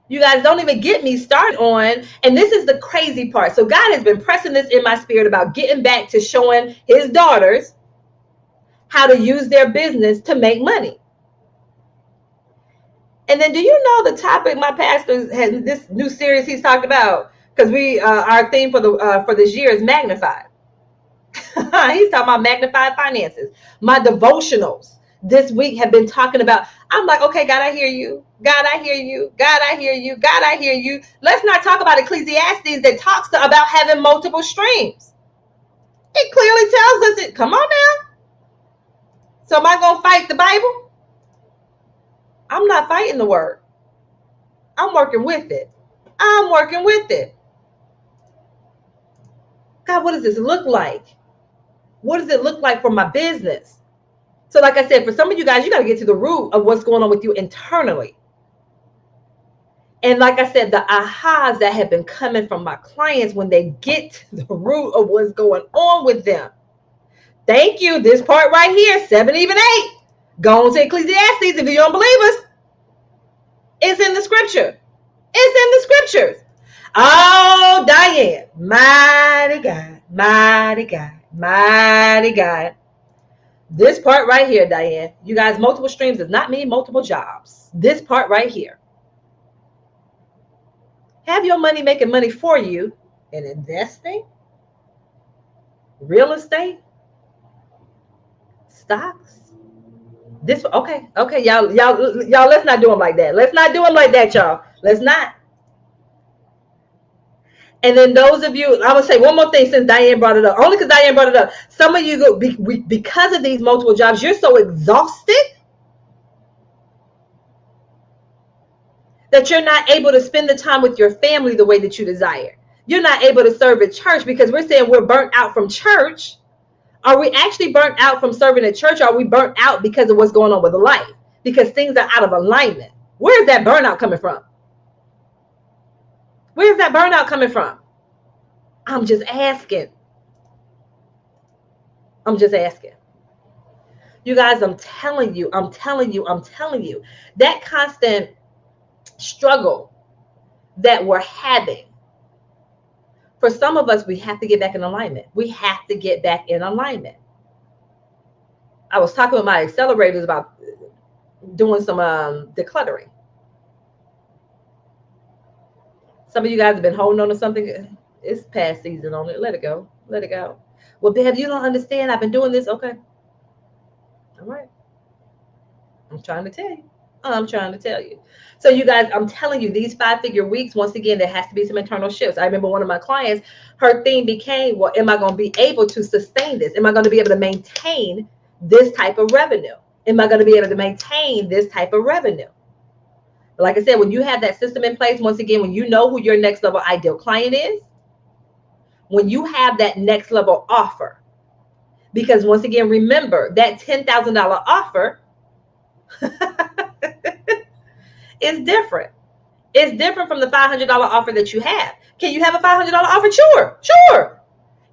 You guys don't even get me started on, and this is the crazy part. So God has been pressing this in my spirit about getting back to showing his daughters how to use their business to make money. And then do you know the topic my pastor has, this new series he's talked about? Because our theme for this year is magnified. He's talking about magnified finances. My devotionals this week have been talking about, I'm like, okay, God, I hear you. God, I hear you. God, I hear you. God, I hear you. Let's not talk about Ecclesiastes that talks about having multiple streams. It clearly tells us it. Come on now. So am I going to fight the Bible? I'm not fighting the word. I'm working with it. I'm working with it. God, what does this look like? What does it look like for my business? So like I said, for some of you guys, you got to get to the root of what's going on with you internally. And like I said, the ahas that have been coming from my clients when they get to the root of what's going on with them. Thank you. This part right here, 7, even 8. Go on to Ecclesiastes if you don't believe us. It's in the scripture. It's in the scriptures. Oh, Diane. Mighty God. Mighty God. Mighty God. This part right here, Diane. You guys, multiple streams does not mean multiple jobs. This part right here. Have your money making money for you in investing, real estate, stocks. This okay, y'all, let's not do them like that. Let's not do them like that, y'all. Let's not. And then those of you, I would say one more thing since Diane brought it up, only because Diane brought it up. Some of you, because of these multiple jobs, you're so exhausted that you're not able to spend the time with your family the way that you desire. You're not able to serve at church because we're saying we're burnt out from church. Are we actually burnt out from serving at church? Or are we burnt out because of what's going on with life? Because things are out of alignment. Where is that burnout coming from? Where is that burnout coming from? I'm just asking. I'm just asking. You guys, I'm telling you, that constant struggle that we're having, for some of us, we have to get back in alignment. We have to get back in alignment. I was talking with my accelerators about doing some decluttering. Some of you guys have been holding on to something. It's past season on it. Let it go. Let it go. Well, Bev, you don't understand. I've been doing this. Okay. All right. I'm trying to tell you. I'm trying to tell you. So you guys, I'm telling you, these 5-figure weeks, once again, there has to be some internal shifts. I remember one of my clients, her theme became, well, am I going to be able to sustain this? Am I going to be able to maintain this type of revenue? Am I going to be able to maintain this type of revenue? Like I said, when you have that system in place, once again, when you know who your next level ideal client is, when you have that next level offer, because once again, remember that $10,000 offer is different. It's different from the $500 offer that you have. Can you have a $500 offer? Sure.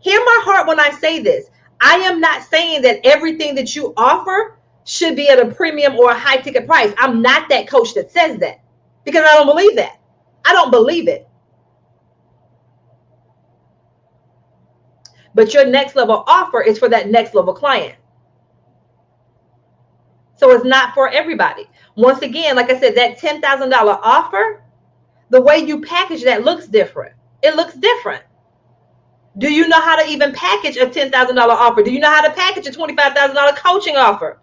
Hear my heart when I say this. I am not saying that everything that you offer should be at a premium or a high ticket price. I'm not that coach that says that, because I don't believe that. I don't believe it. But your next level offer is for that next level client. So it's not for everybody. Once again, like I said, that $10,000 offer, the way you package that looks different. It looks different. Do you know how to even package a $10,000 offer? Do you know how to package a $25,000 coaching offer?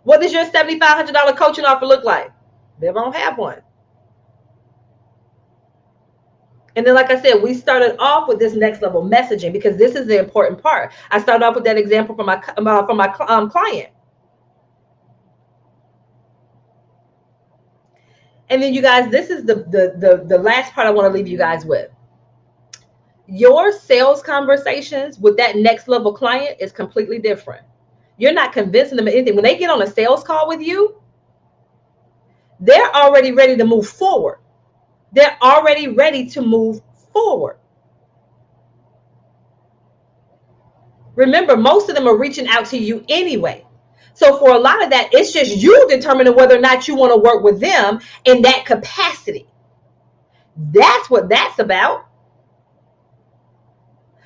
What does your $7,500 coaching offer look like? They don't have one. And then, like I said, we started off with this next level messaging, because this is the important part. I started off with that example from my client. And then, you guys, this is the last part I want to leave you guys with. Your sales conversations with that next level client is completely different. You're not convincing them of anything. When they get on a sales call with you, they're already ready to move forward. They're already ready to move forward. Remember, most of them are reaching out to you anyway. So for a lot of that, it's just you determining whether or not you want to work with them in that capacity. That's what that's about.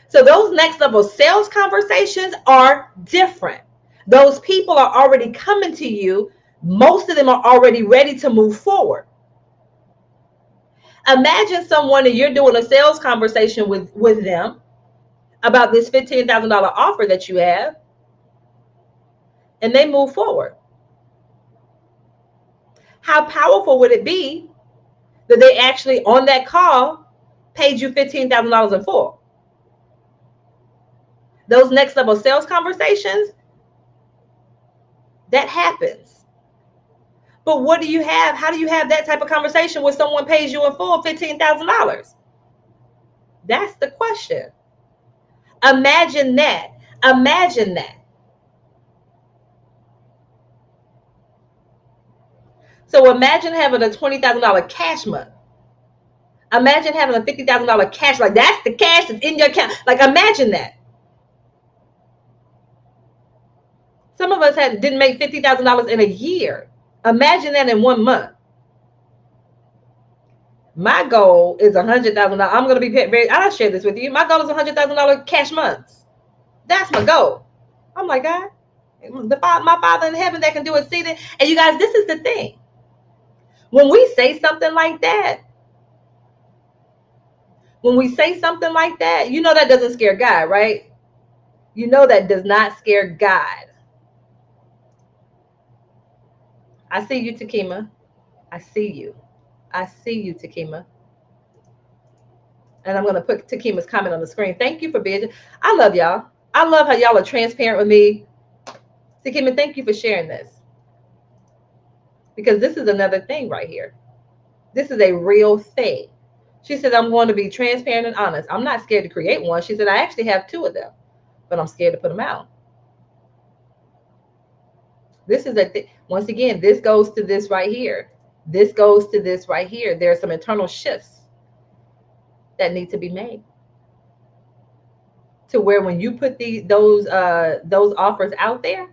So those next level sales conversations are different. Those people are already coming to you. Most of them are already ready to move forward. Imagine someone that you're doing a sales conversation with them about this $15,000 offer that you have, and they move forward. How powerful would it be that they actually on that call paid you $15,000 in full? Those next level sales conversations, that happens. But what do you have? How do you have that type of conversation when someone pays you in full $15,000? That's the question. Imagine that. Imagine that. So imagine having a $20,000 cash month. Imagine having a $50,000 cash. Like, that's the cash that's in your account. Like, imagine that. Some of us didn't make $50,000 in a year. Imagine that in 1 month. My goal is $100,000. I'm going to be very, I'll share this with you. My goal is $100,000 cash months. That's my goal. I'm like, God, my Father in heaven that can do exceeding. And you guys, this is the thing. When we say something like that, you know that doesn't scare God, right? You know that does not scare God. I see you, Takima. I see you, Takima. And I'm going to put Takima's comment on the screen. Thank you for being. I love y'all. I love how y'all are transparent with me. Takima, thank you for sharing this, because this is another thing right here. This is a real thing. She said, I'm going to be transparent and honest. I'm not scared to create one. She said, I actually have two of them, but I'm scared to put them out. This is once again, this goes to this right here. This goes to this right here. There are some internal shifts that need to be made, to where when you put those offers out there,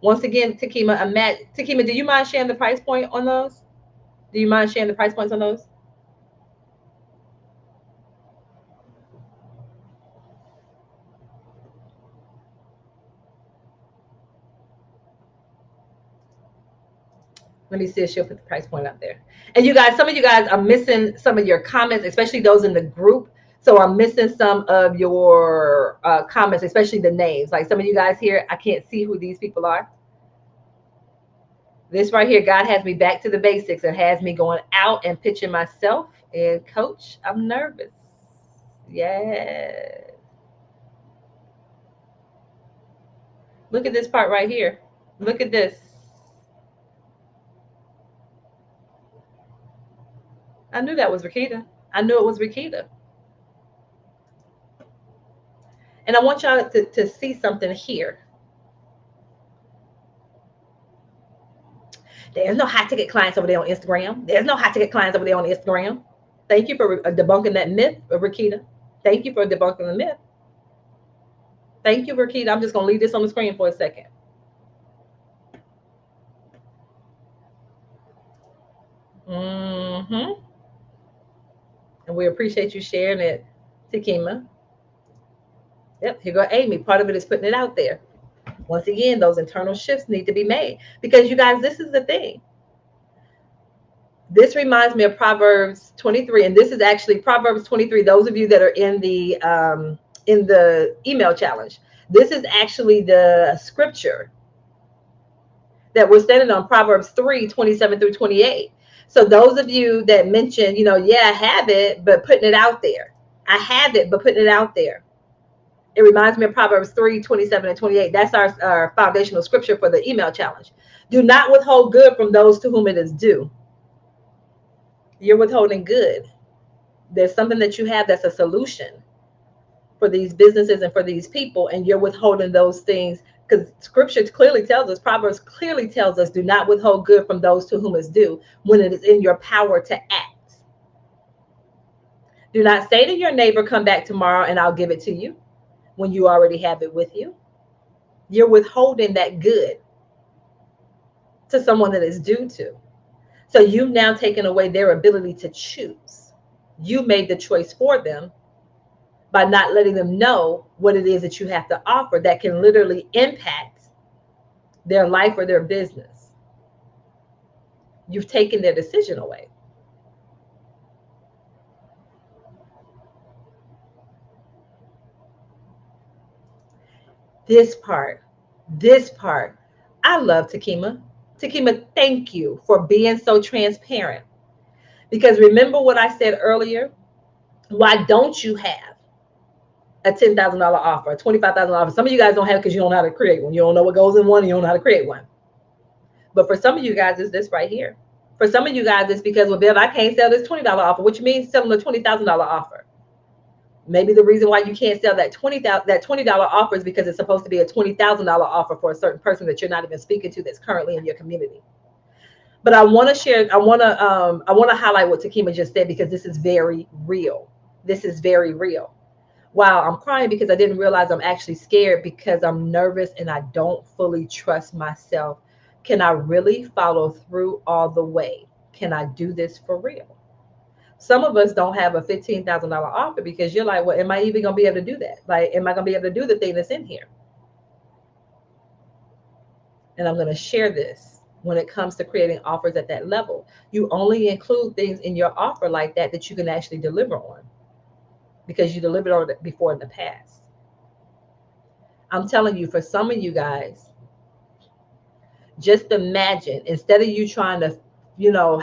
once again, Takima, do you mind sharing the price point on those? Do you mind sharing the price points on those? Let me see if she'll put the price point up there. And you guys, some of you guys are missing some of your comments, especially those in the group. So I'm missing some of your comments, especially the names. Like some of you guys here, I can't see who these people are. This right here, God has me back to the basics and has me going out and pitching myself. And coach, I'm nervous. Yeah. Look at this part right here. Look at this. I knew that was Rakita. I knew it was Rakita. And I want y'all to see something here. There's no high ticket clients over there on Instagram. There's no high ticket clients over there on Instagram. Thank you for debunking that myth, Rakita. Thank you for debunking the myth. Thank you, Rakita. I'm just going to leave this on the screen for a second. Mm-hmm. And we appreciate you sharing it, Takima. Yep, here go Amy. Part of it is putting it out there. Once again, those internal shifts need to be made, because you guys, this is the thing. This reminds me of Proverbs 23, and this is actually Proverbs 23. Those of you that are in the email challenge, this is actually the scripture that we're standing on, Proverbs 3:27 through 28. So those of you that mentioned, yeah, I have it, but putting it out there. I have it, but putting it out there. It reminds me of Proverbs 3:27 and 28. That's our foundational scripture for the email challenge. Do not withhold good from those to whom it is due. You're withholding good. There's something that you have that's a solution for these businesses and for these people, and you're withholding those things, because scripture clearly tells us, Proverbs clearly tells us, do not withhold good from those to whom it's due when it is in your power to act. Do not say to your neighbor, come back tomorrow and I'll give it to you, when you already have it with you. You're withholding that good to someone that is due to. So you've now taken away their ability to choose. You made the choice for them by not letting them know what it is that you have to offer that can literally impact their life or their business. You've taken their decision away. This part, I love Takima. Takima, thank you for being so transparent. Because remember what I said earlier? Why don't you have a $10,000 offer, a $25,000 offer? Some of you guys don't have it because you don't know how to create one. You don't know what goes in one, and you don't know how to create one. But for some of you guys, it's this right here. For some of you guys, it's because, well, Bev, I can't sell this $20 offer, which means selling a $20,000 offer. Maybe the reason why you can't sell that $20 offer is because it's supposed to be a $20,000 offer for a certain person that you're not even speaking to, that's currently in your community. But I want to share. I want to highlight what Takima just said, because this is very real. This is very real. Wow, I'm crying because I didn't realize I'm actually scared, because I'm nervous and I don't fully trust myself. Can I really follow through all the way? Can I do this for real? Some of us don't have a $15,000 offer because you're like, well, am I even going to be able to do that? Like, am I going to be able to do the thing that's in here? And I'm going to share this. When it comes to creating offers at that level, you only include things in your offer like that you can actually deliver on, because you delivered on it before in the past. I'm telling you, for some of you guys, just imagine, instead of you trying to,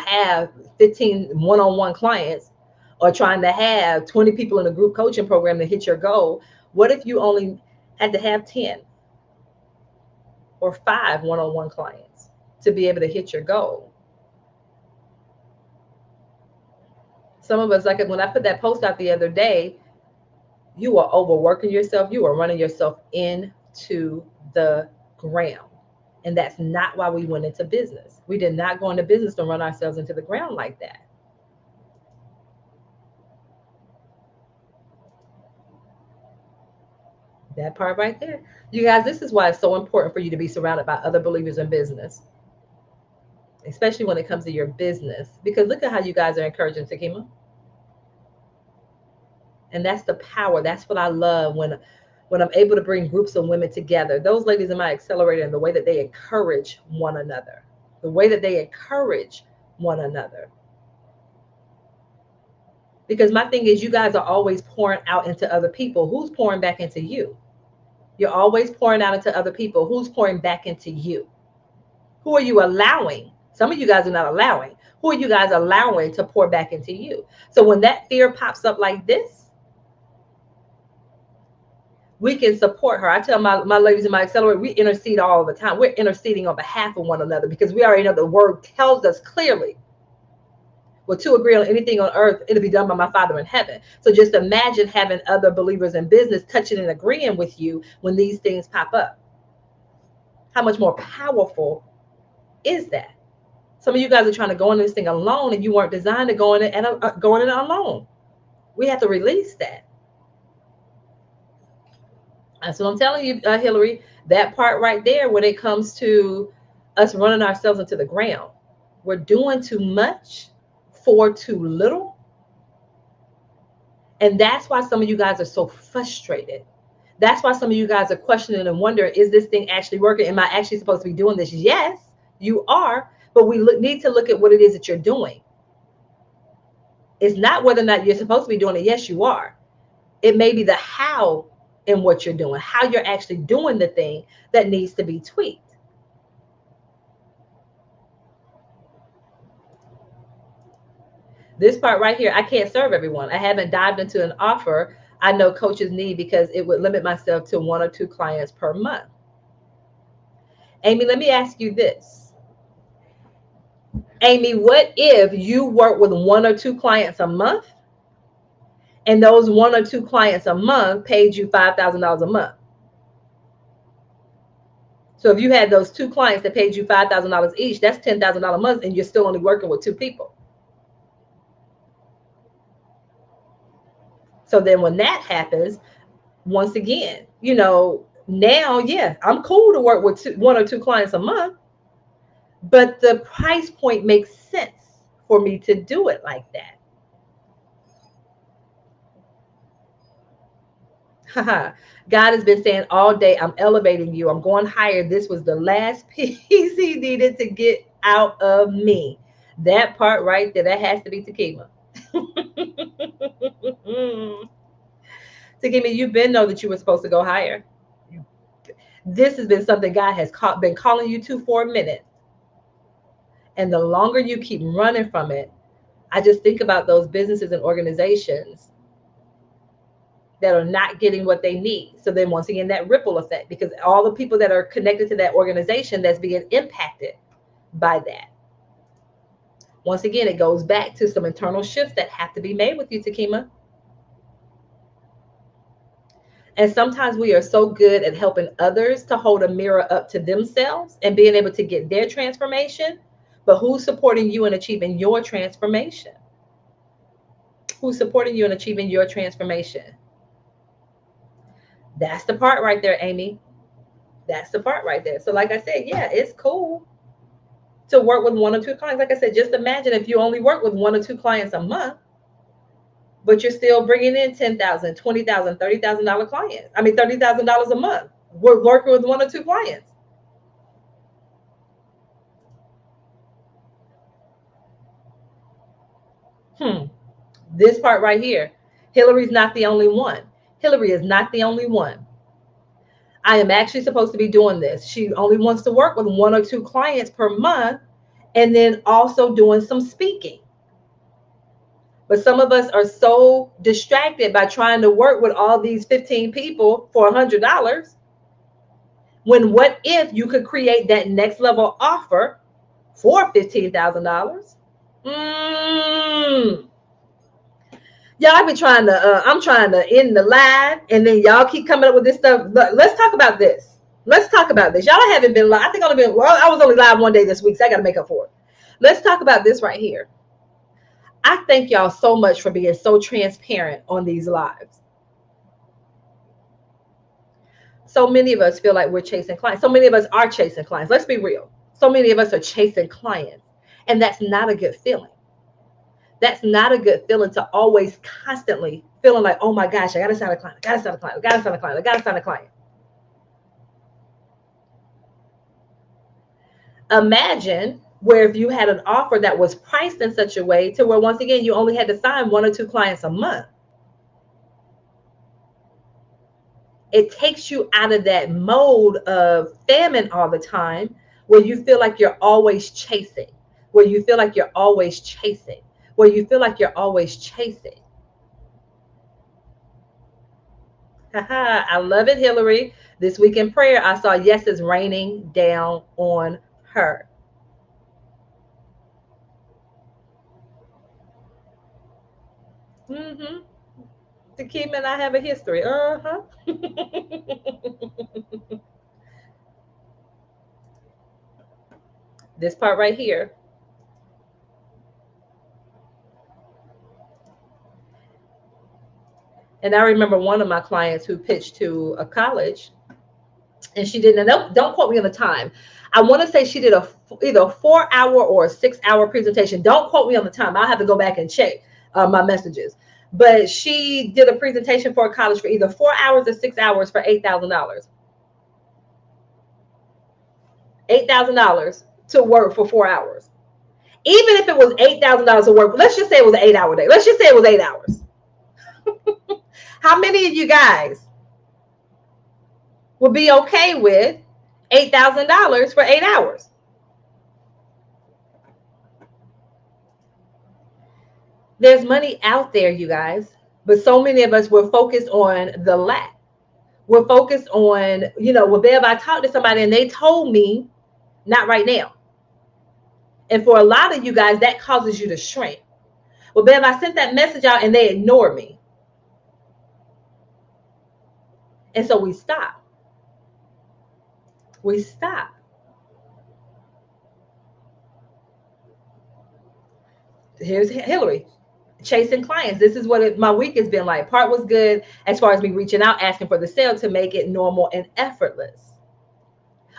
have 15 one-on-one clients, or trying to have 20 people in a group coaching program to hit your goal. What if you only had to have 10 or 5 one-on-one clients to be able to hit your goal? Some of us, like when I put that post out the other day, you are overworking yourself. You are running yourself into the ground. And that's not why we went into business. We did not go into business to run ourselves into the ground like that. That part right there. You guys, this is why it's so important for you to be surrounded by other believers in business, especially when it comes to your business. Because look at how you guys are encouraging Takima. And that's the power. That's what I love when I'm able to bring groups of women together. Those ladies in my accelerator, and the way that they encourage one another. The way that they encourage one another. Because my thing is, you guys are always pouring out into other people. Who's pouring back into you? You're always pouring out into other people. Who's pouring back into you? Who are you allowing? Some of you guys are not allowing. Who are you guys allowing to pour back into you? So when that fear pops up like this, we can support her. I tell my ladies in my accelerator, we intercede all the time. We're interceding on behalf of one another because we already know the word tells us clearly, well, to agree on anything on earth, it'll be done by my Father in heaven. So just imagine having other believers in business touching and agreeing with you when these things pop up. How much more powerful is that? Some of you guys are trying to go into this thing alone, and you weren't designed to go in it alone. We have to release that. That's what I'm telling you, Hillary. That part right there, when it comes to us running ourselves into the ground, we're doing too much for too little. And that's why some of you guys are so frustrated. That's why some of you guys are questioning and wondering, is this thing actually working? Am I actually supposed to be doing this? Yes, you are. But we need to look at what it is that you're doing. It's not whether or not you're supposed to be doing it. Yes, you are. It may be the how in what you're doing, how you're actually doing the thing that needs to be tweaked. This part right here, I can't serve everyone. I haven't dived into an offer I know coaches need because it would limit myself to 1 or 2 clients per month. Amy, let me ask you this. Amy, what if you work with 1 or 2 clients a month, and those 1 or 2 clients a month paid you $5,000 a month? So if you had those 2 clients that paid you $5,000 each, that's $10,000 a month, and you're still only working with 2 people. So then when that happens, once again, now, yeah, I'm cool to work with 1 or 2 clients a month, but the price point makes sense for me to do it like that. God has been saying all day, I'm elevating you. I'm going higher. This was the last piece he needed to get out of me. That part right there, that has to be Takima. Takima, you've been know that you were supposed to go higher. This has been something God has been calling you to for a minute. And the longer you keep running from it, I just think about those businesses and organizations that are not getting what they need. So then once again, that ripple effect, because all the people that are connected to that organization that's being impacted by that. Once again, it goes back to some internal shifts that have to be made with you, Takima. And sometimes we are so good at helping others to hold a mirror up to themselves and being able to get their transformation. But who's supporting you in achieving your transformation? Who's supporting you in achieving your transformation? That's the part right there, Amy. That's the part right there. So like I said, yeah, it's cool to work with 1 or 2 clients. Like I said, just imagine if you only work with 1 or 2 clients a month, but you're still bringing in $10,000, $20,000, $30,000 clients. I mean, $30,000 a month. We're working with 1 or 2 clients. This part right here. Hillary's not the only one. Hillary is not the only one. I am actually supposed to be doing this. She only wants to work with 1 or 2 clients per month, and then also doing some speaking. But some of us are so distracted by trying to work with all these 15 people for $100. When what if you could create that next level offer for $15,000? Y'all, I be trying to, I'm trying to end the live, and then y'all keep coming up with this stuff. But let's talk about this. Let's talk about this. Y'all haven't been live. I think I've only been, well, I was only live one day this week, so I got to make up for it. Let's talk about this right here. I thank y'all so much for being so transparent on these lives. So many of us feel like we're chasing clients. So many of us are chasing clients. Let's be real. So many of us are chasing clients, and that's not a good feeling. That's not a good feeling to always constantly feeling like, oh my gosh, I got to sign a client. I got to sign a client. I got to sign a client. I got to sign a client. Imagine where if you had an offer that was priced in such a way to where, once again, you only had to sign 1 or 2 clients a month. It takes you out of that mode of famine all the time, where you feel like you're always chasing, where you feel like you're always chasing, where you feel like you're always chasing. I love it, Hillary. This week in prayer, I saw yeses raining down on her. Takima and I have a history. This part right here. And I remember one of my clients who pitched to a college, and she didn't, don't quote me on the time. I want to say she did either a 4-hour or a 6-hour presentation. Don't quote me on the time. I'll have to go back and check my messages. But she did a presentation for a college for either 4 hours or 6 hours for $8,000. $8,000 to work for 4 hours. Even if it was $8,000 to work, let's just say it was an 8-hour day. Let's just say it was 8 hours. How many of you guys would be okay with $8,000 for 8 hours? There's money out there, you guys, but so many of us were focused on the lack. We're focused on, well, Bev, I talked to somebody and they told me not right now. And for a lot of you guys, that causes you to shrink. Well, Bev, I sent that message out and they ignored me. And so we stop. We stop. Here's Hillary, chasing clients. This is what my week has been like. Part was good as far as me reaching out, asking for the sale to make it normal and effortless.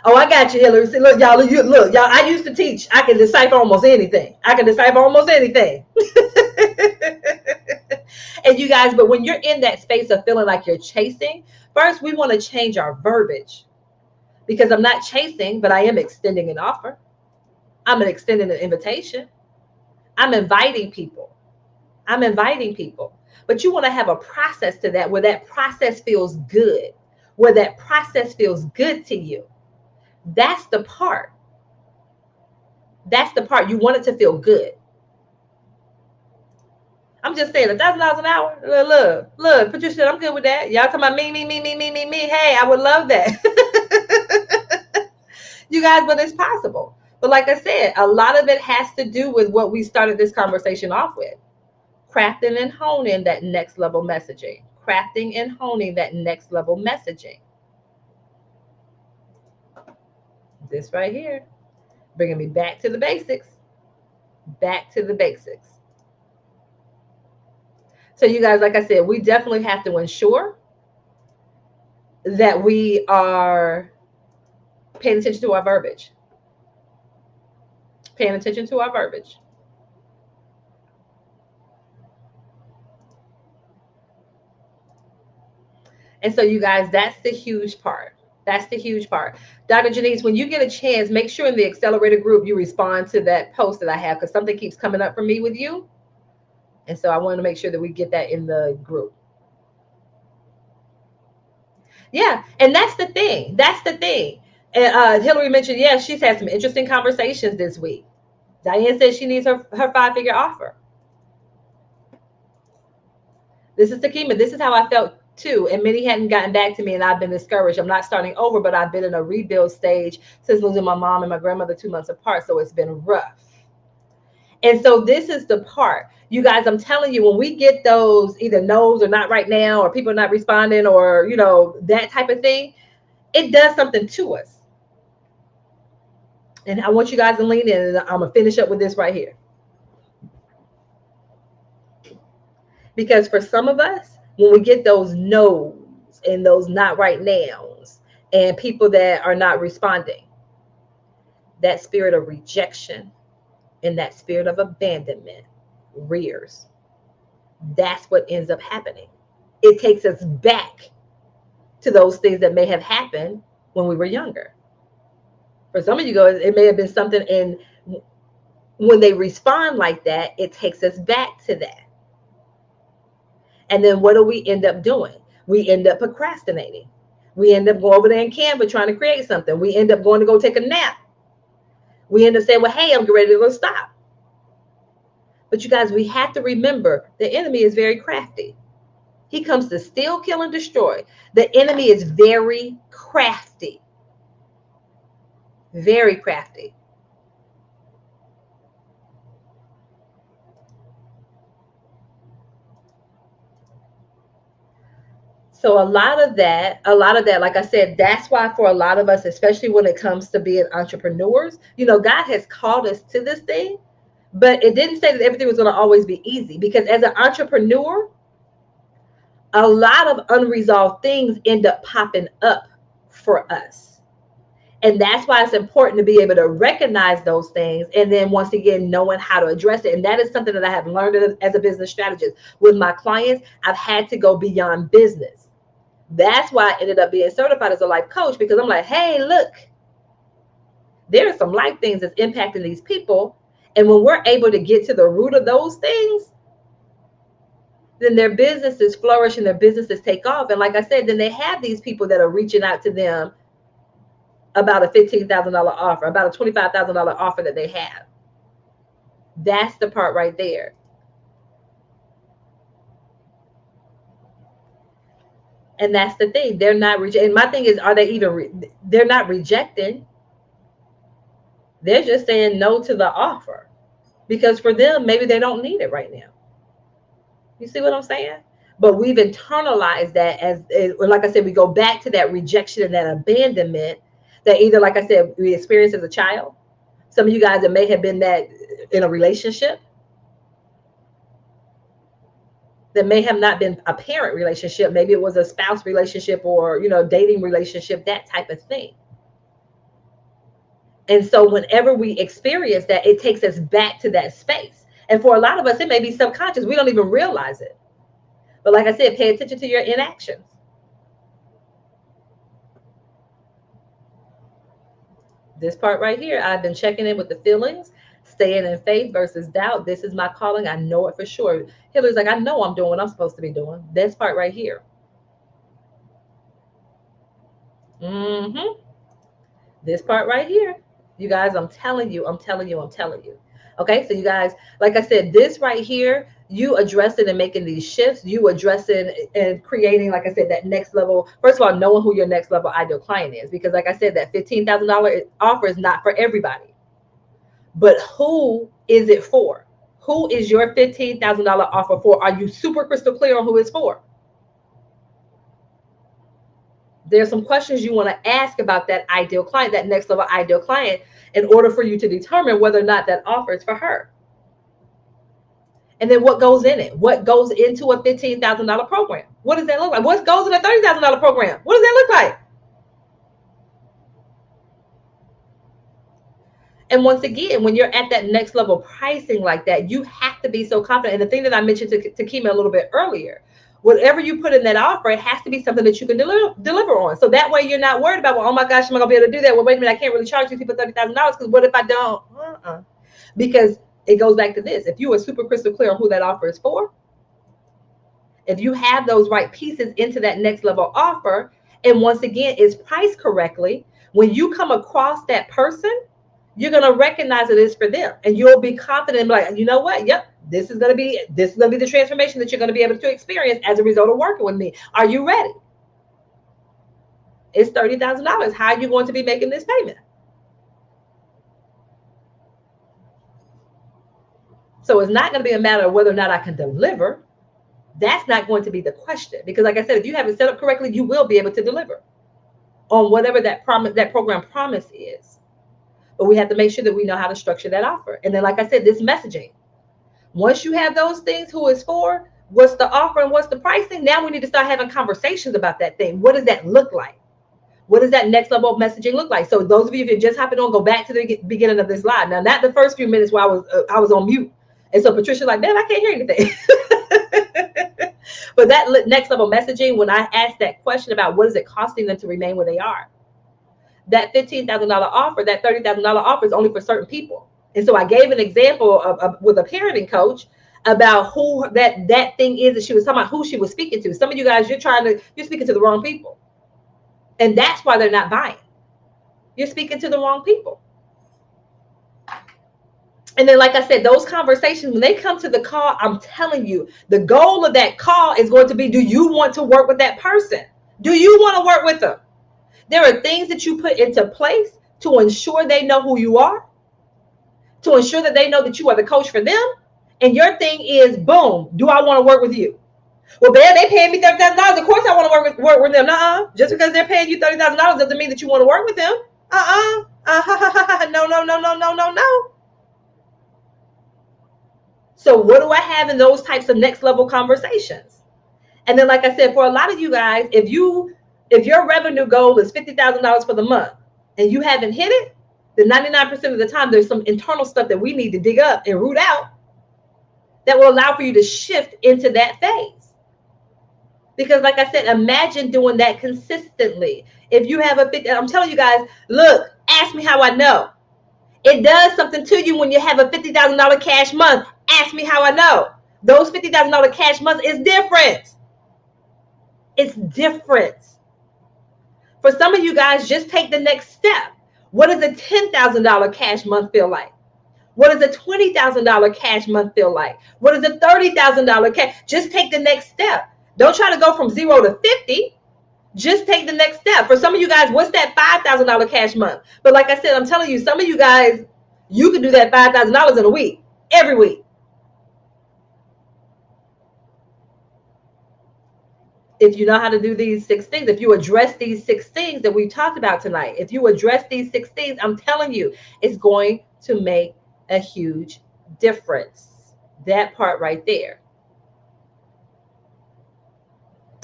Oh, I got you, Hillary. See, look, y'all, I used to teach. I can decipher almost anything. And you guys, but when you're in that space of feeling like you're chasing, first we want to change our verbiage, because I'm not chasing, but I am extending an offer. I'm extending an invitation. I'm inviting people. But you want to have a process to that, where that process feels good, to you. That's the part. You want it to feel good. I'm just saying, $1,000 an hour. Look, Patricia, I'm good with that. Y'all talking about me. Hey, I would love that. You guys, but it's possible. But like I said, a lot of it has to do with what we started this conversation off with. Crafting and honing that next level messaging. This right here, bringing me back to the basics. So you guys, like I said, we definitely have to ensure that we are paying attention to our verbiage. And so you guys, that's the huge part. Dr. Janice, when you get a chance, make sure in the accelerator group you respond to that post that I have, because something keeps coming up for me with you. And so I want to make sure that we get that in the group. Yeah, and that's the thing. And Hillary mentioned, she's had some interesting conversations this week. Diane says she needs her 5-figure offer. This is Takima. This is how I felt too. And many hadn't gotten back to me, and I've been discouraged. I'm not starting over, but I've been in a rebuild stage since losing my mom and my grandmother 2 months apart. So it's been rough. And so this is the part, you guys, I'm telling you, when we get those either no's or not right now, or people not responding, or, that type of thing, it does something to us. And I want you guys to lean in, and I'm going to finish up with this right here. Because for some of us, when we get those no's and those not right nows and people that are not responding, that spirit of rejection and that spirit of abandonment rears. That's what ends up happening. It takes us back to those things that may have happened when we were younger. For some of you guys, it may have been something, and when they respond like that, it takes us back to that. And then what do we end up doing? We end up procrastinating. We end up going over there in Canva trying to create something. We end up going to go take a nap. We end up saying, well, hey, I'm ready to go stop. But you guys, we have to remember the enemy is very crafty. He comes to steal, kill, and destroy. The enemy is very crafty. Very crafty. So a lot of that, like I said, that's why for a lot of us, especially when it comes to being entrepreneurs, God has called us to this thing, but it didn't say that everything was going to always be easy, because as an entrepreneur, a lot of unresolved things end up popping up for us. And that's why it's important to be able to recognize those things, and then once again, knowing how to address it. And that is something that I have learned as a business strategist. With my clients, I've had to go beyond business. That's why I ended up being certified as a life coach, because I'm like, hey, look, there are some life things that's impacting these people. And when we're able to get to the root of those things, then their businesses flourish and their businesses take off. And like I said, then they have these people that are reaching out to them about a $15,000 offer, about a $25,000 offer that they have. That's the part right there. And that's the thing. They're not rejecting. My thing is, are they even, they're not rejecting. They're just saying no to the offer, because for them, maybe they don't need it right now. You see what I'm saying? But we've internalized that as, like I said, we go back to that rejection and that abandonment that either, like I said, we experienced as a child. Some of you guys, it may have been that in a relationship. That may have not been a parent relationship. Maybe it was a spouse relationship, or, dating relationship, that type of thing. And so whenever we experience that, it takes us back to that space. And for a lot of us, it may be subconscious. We don't even realize it. But like I said, pay attention to your inactions. This part right here, I've been checking in with the feelings, staying in faith versus doubt. This is my calling. I know it for sure. Hillary's like, I know I'm doing what I'm supposed to be doing. This part right here. This part right here. You guys, I'm telling you. Okay, so you guys, like I said, this right here, you addressing and making these shifts, you addressing and creating, like I said, that next level. First of all, knowing who your next level ideal client is, because like I said, that $15,000 offer is not for everybody. But who is it for? Who is your $15,000 offer for? Are you super crystal clear on who it's for? There's some questions you want to ask about that ideal client, that next level ideal client, in order for you to determine whether or not that offer is for her. And then what goes in it? What goes into a $15,000 program? What does that look like? What goes in a $30,000 program? What does that look like? And once again, when you're at that next level pricing like that, you have to be so confident. And the thing that I mentioned to Kima a little bit earlier, whatever you put in that offer, it has to be something that you can deliver on. So that way you're not worried about, well, oh my gosh, am I going to be able to do that? Well, wait a minute, I can't really charge these people $30,000 because what if I don't? Because it goes back to this. If you are super crystal clear on who that offer is for, if you have those right pieces into that next level offer, and once again, is priced correctly, when you come across that person, you're going to recognize it is for them. And you'll be confident, like, you know what? Yep, This is going to be the transformation that you're going to be able to experience as a result of working with me. Are you ready? It's $30,000. How are you going to be making this payment? So it's not going to be a matter of whether or not I can deliver. That's not going to be the question, because like I said, if you have it set up correctly, you will be able to deliver on whatever that program promise is. But we have to make sure that we know how to structure that offer. And then, like I said, this messaging. Once you have those things, who it's for, what's the offer, and what's the pricing, now we need to start having conversations about that thing. What does that look like? What does that next level of messaging look like? So those of you, if you're just hopping on, go back to the beginning of this live. Now, not the first few minutes where I was on mute. And so Patricia like, man, I can't hear anything. But that next level messaging, when I asked that question about what is it costing them to remain where they are, that $15,000 offer, that $30,000 offer is only for certain people. And so I gave an example of with a parenting coach about who that thing is that she was talking about, who she was speaking to. Some of you guys, you're speaking to the wrong people. And that's why they're not buying. You're speaking to the wrong people. And then, like I said, those conversations, when they come to the call, I'm telling you, the goal of that call is going to be, do you want to work with that person? Do you want to work with them? There are things that you put into place to ensure they know who you are, to ensure that they know that you are the coach for them. And your thing is, boom, do I want to work with you? Well, man, they paying me $30,000. Of course I want to work with them. Nuh-uh. Just because they're paying you $30,000 doesn't mean that you want to work with them. No. So what do I have in those types of next level conversations? And then, like I said, for a lot of you guys, if your revenue goal is $50,000 for the month and you haven't hit it, then 99% of the time, there's some internal stuff that we need to dig up and root out that will allow for you to shift into that phase. Because like I said, imagine doing that consistently. If you have I'm telling you guys, look, ask me how I know. It does something to you when you have a $50,000 cash month. Ask me how I know. Those $50,000 cash months is different. It's different. For some of you guys, just take the next step. What does a $10,000 cash month feel like? What does a $20,000 cash month feel like? What does a $30,000 cash? Just take the next step. Don't try to go from 0 to 50. Just take the next step. For some of you guys, what's that $5,000 cash month? But like I said, I'm telling you, some of you guys, you can do that $5,000 in a week, every week. If you know how to do these 6 things, if you address these 6 things that we talked about tonight, if you address these 6 things, I'm telling you, it's going to make a huge difference. That part right there.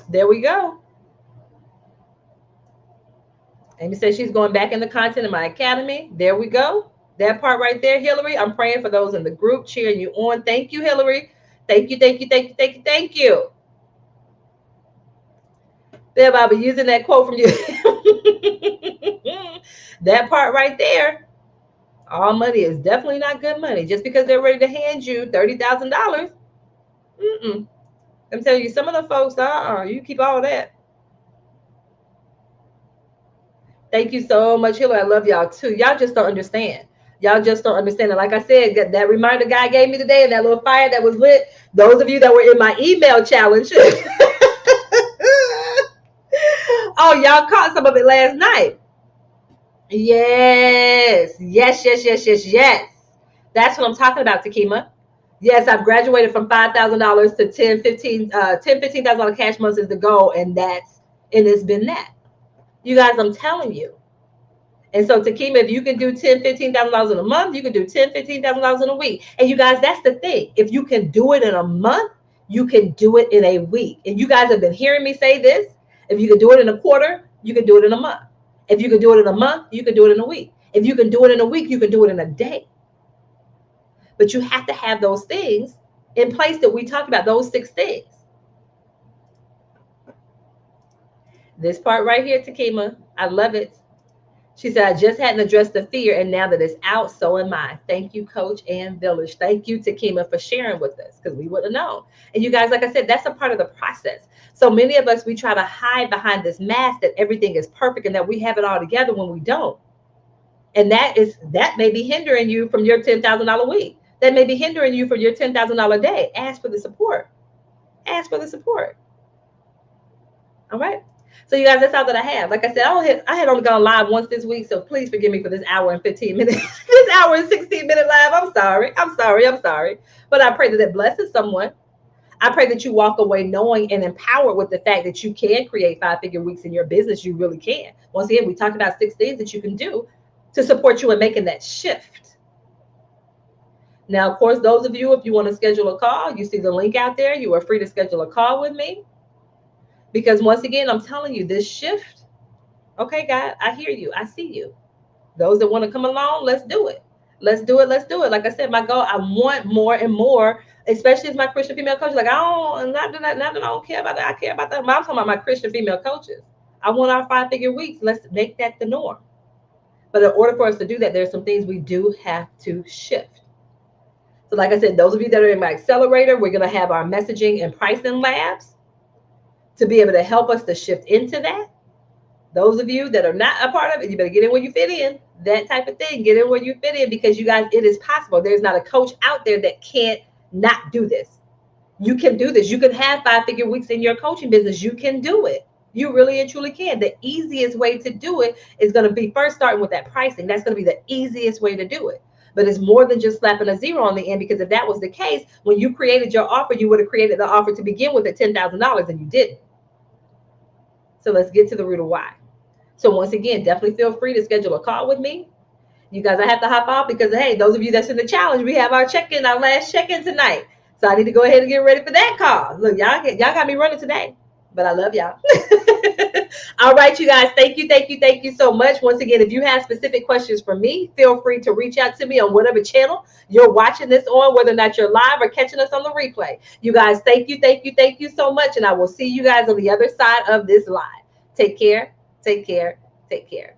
There we go. Amy says she's going back in the content in my academy. There we go. That part right there, Hillary. I'm praying for those in the group, cheering you on. Thank you, Hillary. Thank you. There, I'll be using that quote from you. That part right there. All money is definitely not good money. Just because they're ready to hand you $30,000. I'm telling you, some of the folks, you keep all that. Thank you so much, Hillary. I love y'all too. Y'all just don't understand. Y'all just don't understand. And like I said, that reminder guy gave me today and that little fire that was lit. Those of you that were in my email challenge. Oh, y'all caught some of it last night. Yes. That's what I'm talking about, Takima. Yes, I've graduated from $5,000 to $15,000 cash months is the goal. And it's been that. You guys, I'm telling you. And so, Takima, if you can do $10,000, $15,000 in a month, you can do $10,000, $15,000 in a week. And you guys, that's the thing. If you can do it in a month, you can do it in a week. And you guys have been hearing me say this. If you can do it in a quarter, you can do it in a month. If you can do it in a month, you can do it in a week. If you can do it in a week, you can do it in a day. But you have to have those things in place that we talked about, those 6 things. This part right here, Takima, I love it. She said, I just hadn't addressed the fear, and now that it's out, so am I. Thank you, Coach and Village. Thank you, Takima, for sharing with us, because we wouldn't have known. And you guys, like I said, that's a part of the process. So many of us, we try to hide behind this mask that everything is perfect and that we have it all together when we don't. And that may be hindering you from your $10,000 week. that may be hindering you for your $10,000 day. Ask for the support. Ask for the support. All right. So you guys, that's all that I have. Like I said, I had only gone live once this week, so please forgive me for this hour and 15 minutes, this hour and 16-minute live. I'm sorry. I'm sorry. I'm sorry. But I pray that it blesses someone. I pray that you walk away knowing and empowered with the fact that you can create 5-figure weeks in your business. You really can. Once again, we talked about 6 things that you can do to support you in making that shift. Now, of course, those of you, if you want to schedule a call, you see the link out there. You are free to schedule a call with me. Because once again, I'm telling you, this shift, okay, God, I hear you. I see you. Those that want to come along, let's do it. Let's do it. Let's do it. Like I said, my goal, I want more and more, especially as my Christian female coach. Like, not that I don't care about that. I care about that. I'm talking about my Christian female coaches. I want our 5-figure weeks. Let's make that the norm. But in order for us to do that, there's some things we do have to shift. So like I said, those of you that are in my accelerator, we're going to have our messaging and pricing labs to be able to help us to shift into that. Those of you that are not a part of it, you better get in where you fit in. That type of thing. Get in where you fit in, because you guys, it is possible. There's not a coach out there that can't not do this. You can do this. You can have 5-figure weeks in your coaching business. You can do it. You really and truly can. The easiest way to do it is going to be first starting with that pricing. That's going to be the easiest way to do it. But it's more than just slapping a zero on the end, because if that was the case, when you created your offer, you would have created the offer to begin with at $10,000, and you didn't. So let's get to the root of why. So once again, definitely feel free to schedule a call with me. You guys, I have to hop off because, hey, those of you that's in the challenge, we have our check-in, our last check-in tonight. So I need to go ahead and get ready for that call. Look, y'all got me running today, but I love y'all. All right, you guys, thank you so much. Once again, if you have specific questions for me, feel free to reach out to me on whatever channel you're watching this on, whether or not you're live or catching us on the replay. You guys, thank you so much, and I will see you guys on the other side of this live. Take care, take care, take care.